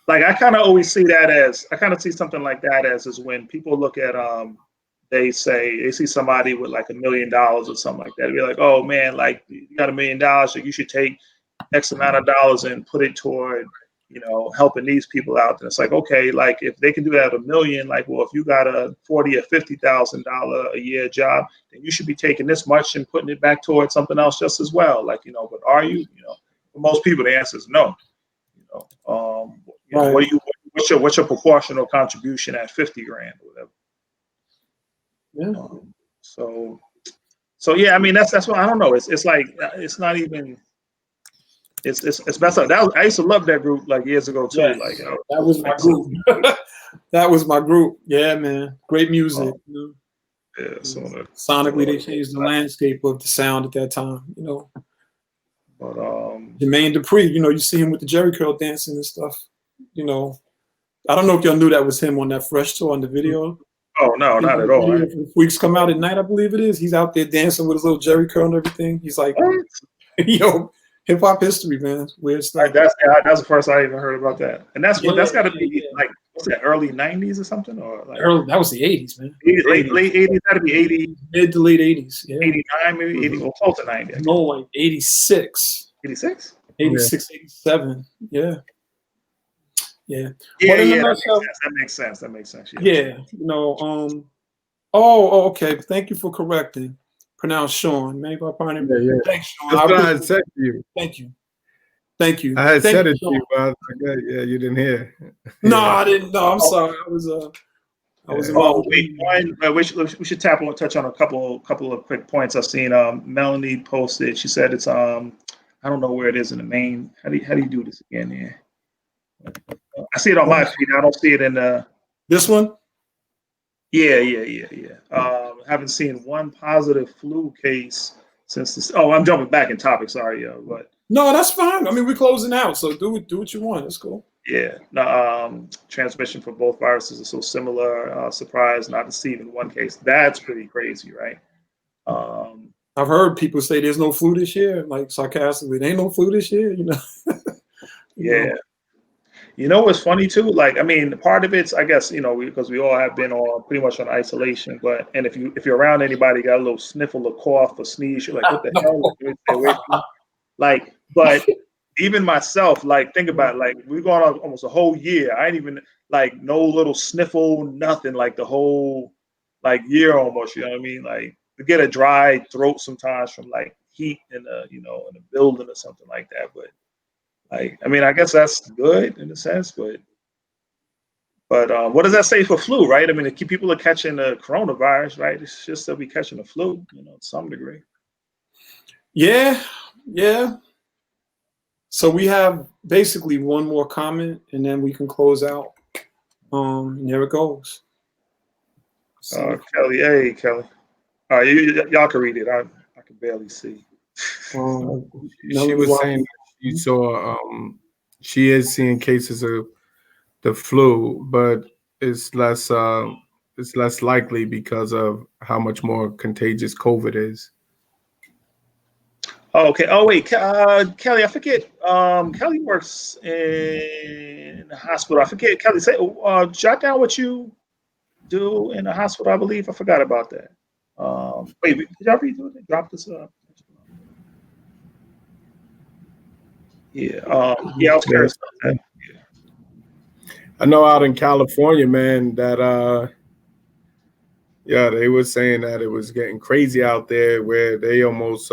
like I kind of always see that as, I kind of see something like that as is when people look at they see somebody with like $1 million or something like that. They'd be like, oh man, like you got $1 million, so you should take X amount of dollars and put it toward, you know, helping these people out. And it's like, okay, like if they can do that at $1 million, like, well, if you got a $40,000 or $50,000 a year job, then you should be taking this much and putting it back towards something else just as well. Like, you know, but are you? You know, for most people, the answer is no. You know, what's your proportional contribution at 50 grand or whatever? Yeah. So yeah, I mean that's what I don't know. It's like it's not even. It's messed up. I used to love that group like years ago too. Yes. Like that was my group. That was my group. Yeah, man. Great music. You know? Yeah. So sonically, they changed the landscape of the sound at that time. You know. But Jermaine Dupri, you know, you see him with the Jerry curl dancing and stuff. You know, I don't know if y'all knew that was him on that Fresh tour on the video. Oh no, not at all. Right? Freaks Come Out at Night, I believe it is. He's out there dancing with his little Jerry curl and everything. He's like, yo, hip hop history, man. Weird stuff. That's the first I even heard about that, and that's got to be like what's that, early 90s or something? Or like That was the 80s, man. late 80s, that'd be 80, Mid to late 80s. Yeah. 89, maybe 80, or close to 90. No, like 86. 86? 86, 87. Yeah. Yeah, But in yeah, a that nutshell, makes sense. That makes sense. yeah, oh, okay. Thank you for correcting. Pronounced Sean. Maybe I find it. Yeah. Thanks, Sean. That's what I had said to you. Thank you. Thank you. I had Thank said you, it to you, but yeah, you didn't hear. No, I didn't. No, I'm sorry. I was Oh, wait, we should touch on a couple of quick points I've seen. Melanie posted. She said it's I don't know where it is in the main. How do you do this again here? I see it on my feed. I don't see it in the. This one? Yeah. Haven't seen one positive flu case since this. Oh, I'm jumping back in topic. Sorry, but no, that's fine. I mean, we're closing out, so do what you want. That's cool. Yeah, no, transmission for both viruses is so similar. Surprise, not to see in one case. That's pretty crazy, right? I've heard people say there's no flu this year, like sarcastically. There ain't no flu this year, you know. Yeah. You know what's funny too? Like, I mean, part of it's, I guess, because we all have been on pretty much on isolation. And if you're around anybody got a little sniffle or cough or sneeze, you're like, what the hell? Like, but even myself, like, think about it, like we've gone on almost a whole year. I ain't even like no little sniffle, nothing like the whole like year almost. You know what I mean? Like to get a dry throat sometimes from like heat in a in a building or something like that. But like, I mean, I guess that's good in a sense, but what does that say for flu, right? I mean, people are catching the coronavirus, right? It's just they'll be catching the flu, to some degree. Yeah. So we have basically one more comment, and then we can close out. And there it goes. Kelly, hey Kelly, y'all can read it. I can barely see. She was saying she saw she is seeing cases of the flu, but it's less likely because of how much more contagious COVID is. Oh, okay. Oh wait, Kelly, I forget. Kelly works in the hospital. I forget. Kelly, say, jot down what you do in the hospital. I believe I forgot about that. Wait, did y'all redo it? Drop this up. Yeah. I was curious about that. Yeah. I know out in California, man, that they were saying that it was getting crazy out there, where they almost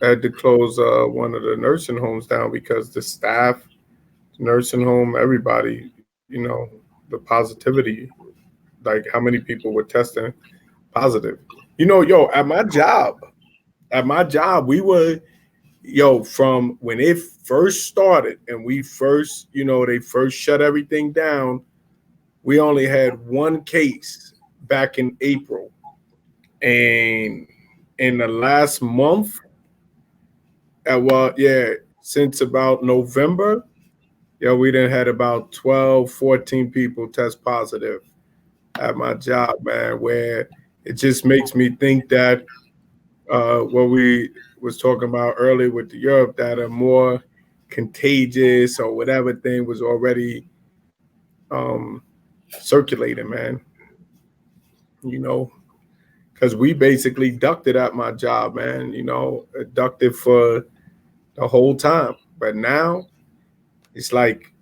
had to close one of the nursing homes down because the staff, nursing home, everybody, the positivity, like how many people were testing positive. At my job, we were, from when it first started and we first, they first shut everything down, we only had one case back in April. And in the last month, since about November, we done had about 12, 14 people test positive at my job, man, where it just makes me think that what we was talking about earlier with the Europe, that a more contagious or whatever thing was already circulating, man. Because we basically ducked it at my job, man. Ducked it for the whole time. But now it's like,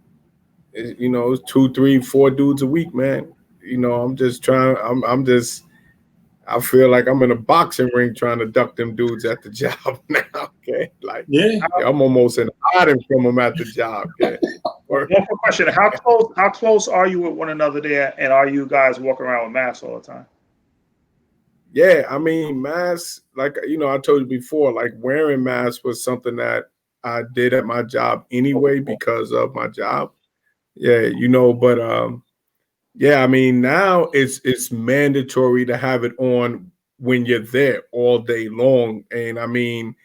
it's 2, 3, 4 dudes a week, man. I'm just trying. I feel like I'm in a boxing ring trying to duck them dudes at the job now. Okay, like I'm almost hiding from them at the job. Okay. One more question: How close are you with one another there, and are you guys walking around with masks all the time? Yeah, I mean, masks. Like I told you before, like wearing masks was something that I did at my job anyway because of my job. Yeah, but I mean, now it's mandatory to have it on when you're there all day long. And I mean,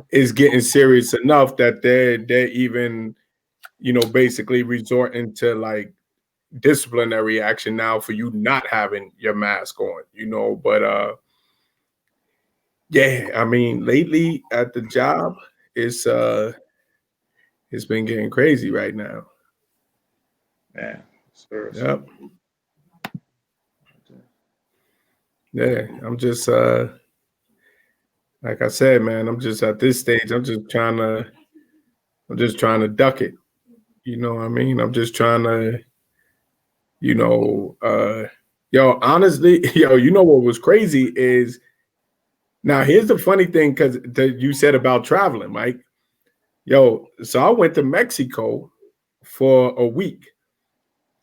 it's getting serious enough that they're even, basically resorting to like disciplinary action now for you not having your mask on, but I mean, lately at the job, it's been getting crazy right now. Man, seriously. Yep. Yeah, I'm just like I said, man, I'm just at this stage, I'm just trying to duck it. You know what I mean? I'm just trying to, yo, honestly, yo, you know what was crazy is now here's the funny thing, because you said about traveling, Mike. Yo, so I went to Mexico for a week,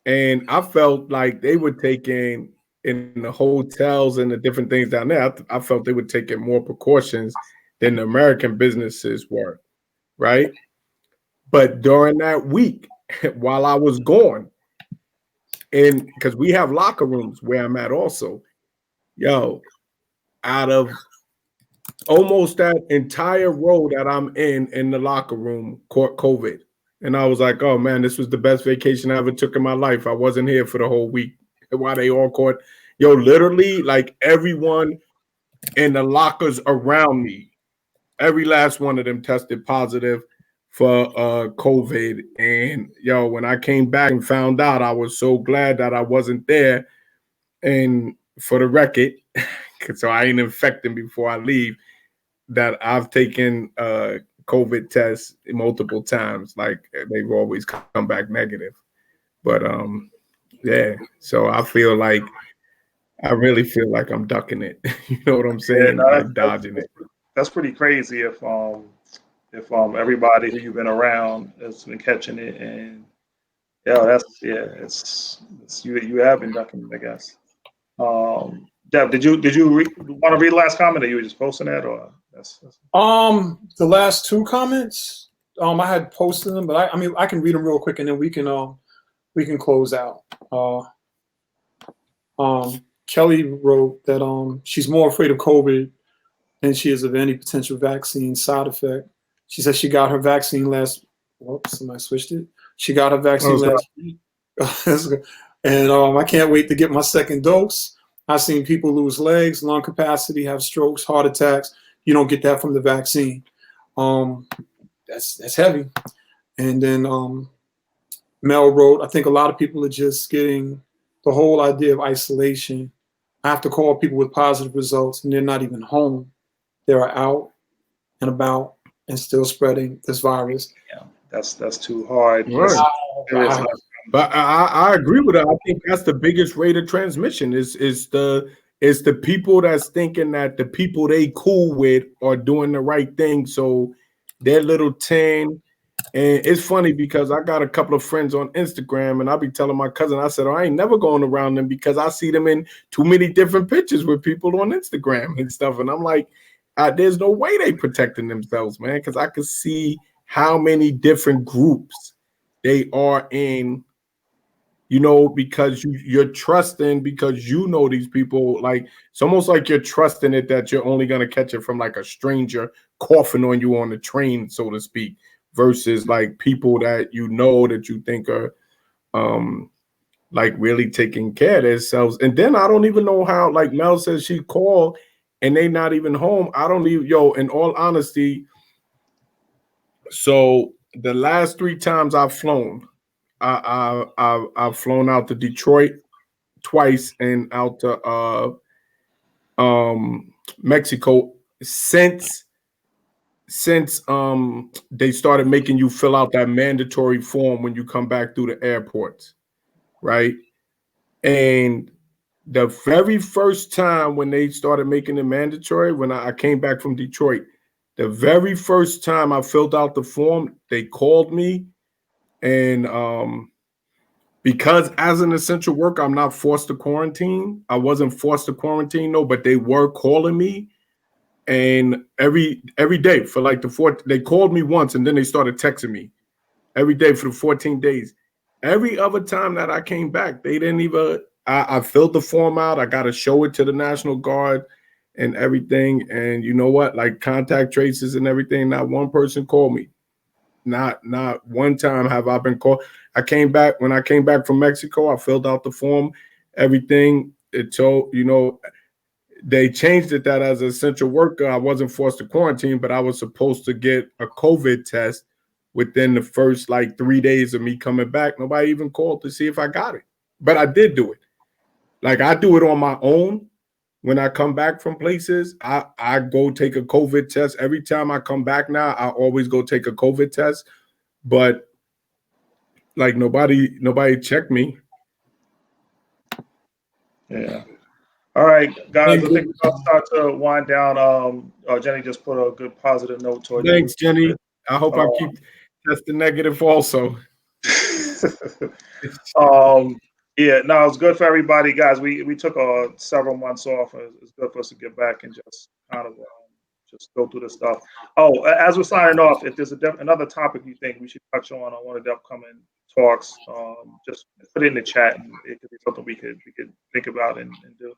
and I felt like they were taking in the hotels and the different things down there. I felt they were taking more precautions than the American businesses were, right? But during that week, while I was gone, and because we have locker rooms where I'm at also, yo, out of almost that entire row that I'm in the locker room caught COVID. And I was like, oh man, this was the best vacation I ever took in my life. I wasn't here for the whole week. While they all caught, yo, literally like everyone in the lockers around me, every last one of them tested positive for COVID. And yo, when I came back and found out, I was so glad that I wasn't there. And for the record, so I ain't infecting before I leave, that I've taken COVID tests multiple times. Like they've always come back negative. But yeah, so I really feel like I'm ducking it. You know what I'm saying? Yeah, no, like dodging it. That's pretty crazy if everybody who you've been around has been catching it, and it's you have been ducking it, I guess. Deb, did you want to read the last comment, or you were just posting that, or that's The last two comments, I had posted them, but I mean I can read them real quick and then we can close out. Kelly wrote that she's more afraid of COVID than she is of any potential vaccine side effect. She said she got her vaccine whoops, somebody switched it. She got her vaccine last week. And I can't wait to get my second dose. I've seen people lose legs, lung capacity, have strokes, heart attacks. You don't get that from the vaccine. That's heavy. And then Mel wrote, I think a lot of people are just getting the whole idea of isolation. I have to call people with positive results, and they're not even home. They're out and about and still spreading this virus. Yeah, that's too hard. Right. But I agree with that. I think that's the biggest rate of transmission is the people that's thinking that the people they cool with are doing the right thing. So they're little 10. And it's funny because I got a couple of friends on Instagram, and I'll be telling my cousin, I said, I ain't never going around them because I see them in too many different pictures with people on Instagram and stuff. And I'm like, there's no way they protecting themselves, man, because I could see how many different groups they are in, because you're trusting, because these people, like it's almost like you're trusting it that you're only going to catch it from like a stranger coughing on you on the train, so to speak, versus like people that that you think are like really taking care of themselves. And then I don't even know how, like Mel says, she called and they not even home. I don't even, in all honesty. So the last 3 times I've flown, I've flown out to Detroit twice and out to Mexico since they started making you fill out that mandatory form when you come back through the airports, right? And the very first time when they started making it mandatory, when I came back from Detroit, the very first time I filled out the form, they called me. And because as an essential worker, I'm not forced to quarantine. I wasn't forced to quarantine, no, but they were calling me. And every day for like they called me once and then they started texting me every day for the 14 days. Every other time that I came back, they didn't even, I filled the form out. I got to show it to the National Guard and everything. And you know what? Like contact traces and everything. Not one person called me. Not one time have I been called. When I came back from Mexico, I filled out the form, everything. It told, they changed it that as an essential worker, I wasn't forced to quarantine, but I was supposed to get a COVID test within the first like 3 days of me coming back, nobody even called to see if I got it. But I did do it. Like I do it on my own. When I come back from places, I go take a COVID test. Every time I come back now, I always go take a COVID test. But like nobody checked me. Yeah. All right, guys. I think we'll start to wind down. Jenny just put a good positive note toward you. Thanks, Jenny. I hope I keep testing negative also. Yeah, no, it's good for everybody, guys. We took several months off. It's good for us to get back and just kind of just go through the stuff. Oh, as we're signing off, if there's another topic you think we should touch on one of the upcoming talks, just put it in the chat, and it could be something we could think about and do.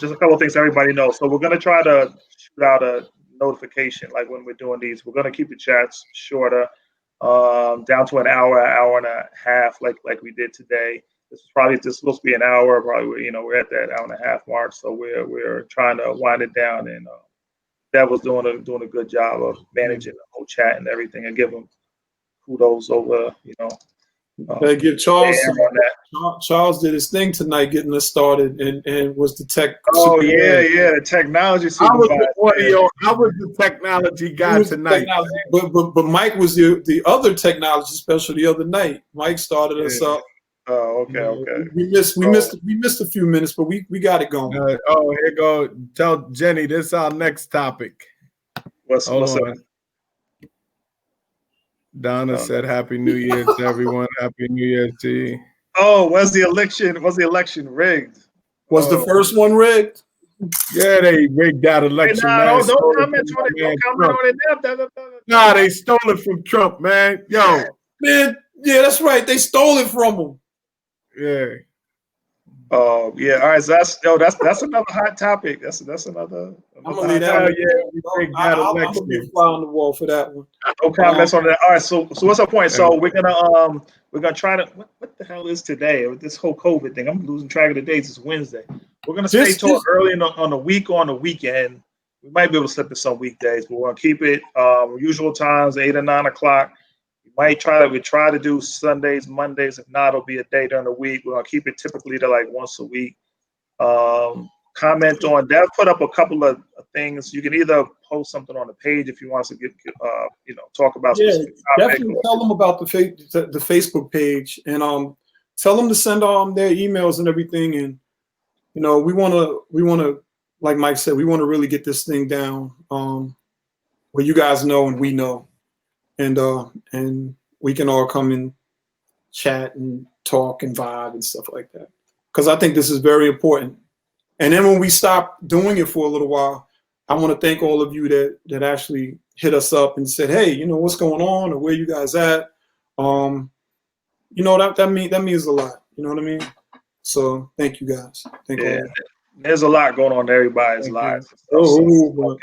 Just a couple of things everybody knows. So we're gonna try to shoot out a notification like when we're doing these. We're gonna keep the chats shorter, down to an hour and a half, like we did today. This is probably just supposed to be an hour. Probably we're at that hour and a half mark, so we're trying to wind it down. And Dev was doing a good job of managing the whole chat and everything, and give him kudos over give Charles. Charles did his thing tonight, getting us started, and was the tech. Oh yeah, the technology. I was the technology guy tonight. But Mike was the other technology special the other night. Mike started us up. Oh, okay. We missed a few minutes, but we got it going. Here you go. Tell Jenny this is our next topic. What's up? Donna said, "Happy New Year to everyone. Happy New Year to you." Oh, was the election rigged? Was the first one rigged? Yeah, they rigged that election. Hey, nah, don't comment on it. Don't comment on it. Nah, they stole it from Trump, man. Yo, man. Yeah, that's right. They stole it from him. Yeah. Oh yeah. All right. So that's another hot topic. That's another. I'm gonna leave that. I'll be a fly on the wall for that one. No comments on that. All right. So what's our point? So we're gonna try to what the hell is today with this whole COVID thing? I'm losing track of the days. It's Wednesday. We're gonna stay till early on the week on the weekend. We might be able to slip to some weekdays, but we're gonna keep it usual times, 8 or 9 o'clock. We try to do Sundays, Mondays. If not, it'll be a day during the week. We're gonna keep it typically to like once a week. Comment on that. Put up a couple of things. You can either post something on the page if you want us to get talk about. Yeah, definitely tell them about the Facebook page, and tell them to send their emails and everything. And we want to, like Mike said, we want to really get this thing down where you guys know and we know. And we can all come and chat and talk and vibe and stuff like that. Because I think this is very important. And then when we stop doing it for a little while, I want to thank all of you that actually hit us up and said, hey, what's going on or where you guys at? That means a lot. You know what I mean? So thank you guys. Thank you. There's a lot going on in everybody's lives. So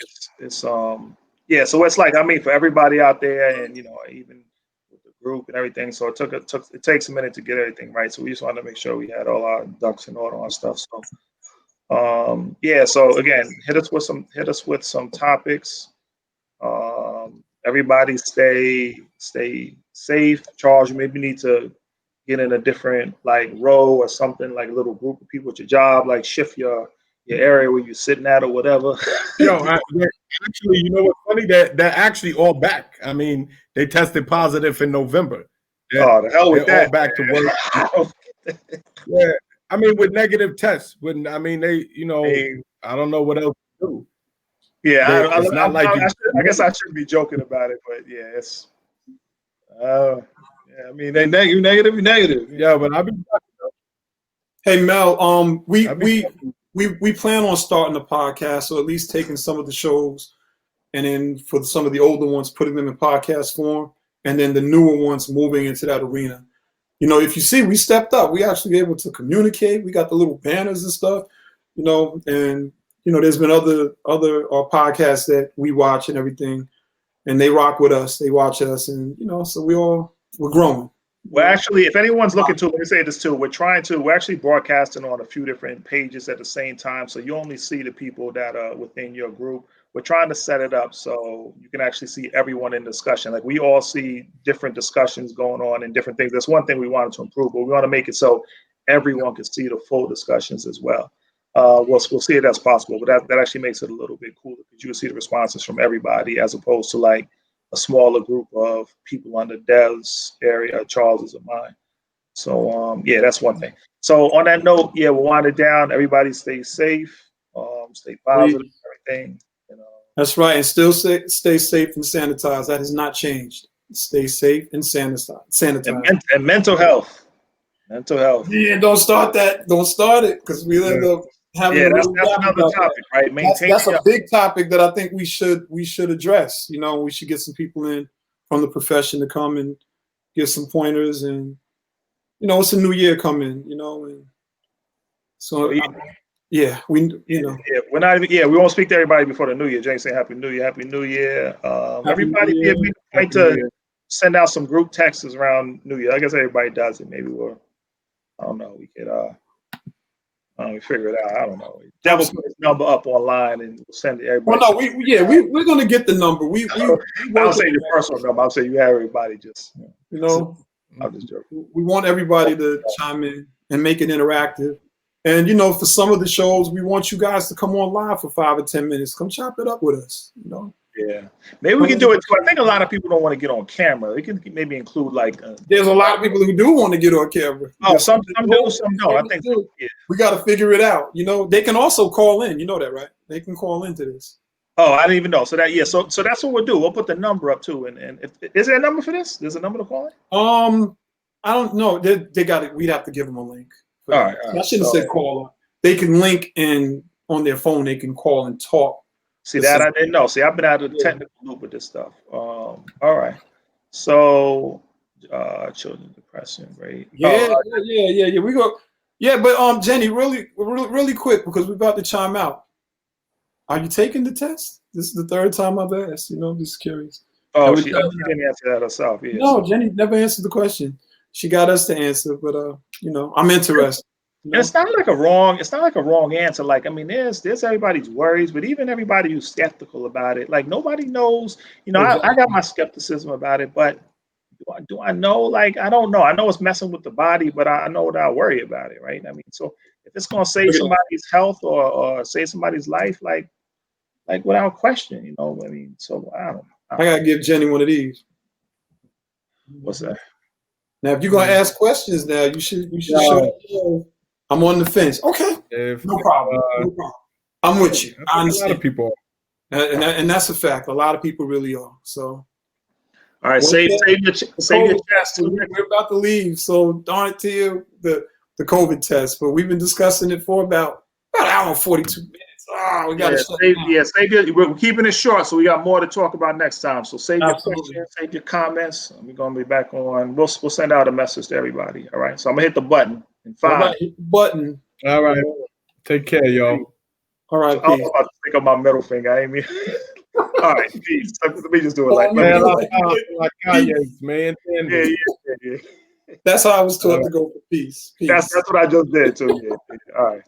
it's like, for everybody out there, and even with the group and everything. So it takes a minute to get everything right. So we just wanted to make sure we had all our ducks in order on stuff. So so again, hit us with some topics. Everybody stay safe. Charles, you maybe need to get in a different row or something, like a little group of people at your job, like shift your area where you're sitting at or whatever. Actually, what's funny? They're actually all back. I mean, they tested positive in November. The hell with that. All back to work. Yeah, I mean, with negative tests. I don't know what else to do. Yeah, I guess I shouldn't be joking about it, but yeah, it's. They negative. Yeah, but I've been. Hey Mel, we plan on starting a podcast, so at least taking some of the shows, and then for some of the older ones, putting them in podcast form, and then the newer ones moving into that arena. If you see, we stepped up. We actually able to communicate. We got the little banners and stuff, and there's been other podcasts that we watch and everything, and they rock with us. They watch us, and so we're growing. Well, actually, if anyone's looking to, let me say this too. We're actually broadcasting on a few different pages at the same time. So you only see the people that are within your group. we're trying to set it up so you can actually see everyone in discussion. Like we all see different discussions going on and different things. That's one thing we wanted to improve, but we want to make it so everyone can see the full discussions as well. We'll see it as possible, but that actually makes it a little bit cooler because you will see the responses from everybody as opposed to like a smaller group of people under Dev's area, Charles's or mine. So yeah, that's one thing. So on that note, yeah, we'll wind it down. Everybody stay safe, stay positive, everything. You know. That's right, and still stay safe and sanitize. That has not changed. Stay safe and sanitize. And mental health. Mental health. Yeah, don't start that. Don't start it because we end up having. Yeah, that's another topic, right? That's a big topic that I think we should address. You know, we should get some people in from the profession to come and give some pointers. And you know, it's a new year coming. You know, and so yeah, we we're not even. Yeah, we won't speak to everybody before the new year. James say Happy New Year, Happy New Year. Everybody, yeah, we like to send out some group texts around New Year. I guess everybody does it. Maybe I don't know. We could we figure it out. I don't know. Devil put his number up online and we'll send it to everybody. Well, no, we're gonna get the number. I'll say your personal number. I'll say you have everybody just. You know, I'm just joking. We want everybody to chime in and make it interactive. And you know, for some of the shows, we want you guys to come on live for 5 or 10 minutes. Come chop it up with us. You know. Yeah, maybe we can do it too. I think a lot of people don't want to get on camera. We can maybe include like. There's a lot of people who do want to get on camera. Oh, some do, some don't. I think yeah. We got to figure it out. You know, they can also call in. You know that, right? They can call into this. Oh, I didn't even know. So that's what we'll do. We'll put the number up too. And if is there a number for this? There's a number to call in? I don't know. They got it. We'd have to give them a link. All right. I shouldn't have said call. They can link in on their phone. They can call and talk. See that I didn't know. See, I've been out of the technical loop with this stuff. All right. So, children depression, right? Yeah. We go. Yeah, but Jenny, really quick because we're about to chime out. Are you taking the test? This is the third time I've asked. You know, I'm just curious. Oh, she didn't answer that herself. Yeah. No, Jenny never answered the question. She got us to answer, but you know, I'm interested. And it's not like a wrong answer. Like, I mean, there's everybody's worries, but even everybody who's skeptical about it, like nobody knows, you know, I got my skepticism about it, but do I know? Like, I don't know. I know it's messing with the body, but I know that I worry about it, right? I mean, so if it's going to save somebody's health or save somebody's life, like without question, you know, I mean, so I don't know. I got to give Jenny one of these. What's that? Now, if you're going to ask questions now, you should show. I'm on the fence. Okay. No problem. I'm with you. I understand. A lot of people. And that's a fact. A lot of people really are. So. All right. Save your test. We're about to leave. So darn it to you, the COVID test. But we've been discussing it for about an hour and 42 minutes. We got to save your. We're keeping it short, so we got more to talk about next time. So save your questions, save your comments. We're gonna be back on. We'll send out a message to everybody. All right. So I'm gonna hit the button in 5. Hit the button. All right. Take care, y'all. All right. I was about to pick up my middle finger. I ain't mean. All right. Peace. Let me just do it like that. Man. Yeah. That's how I was taught to go for peace. That's what I just did too. Yeah. All right.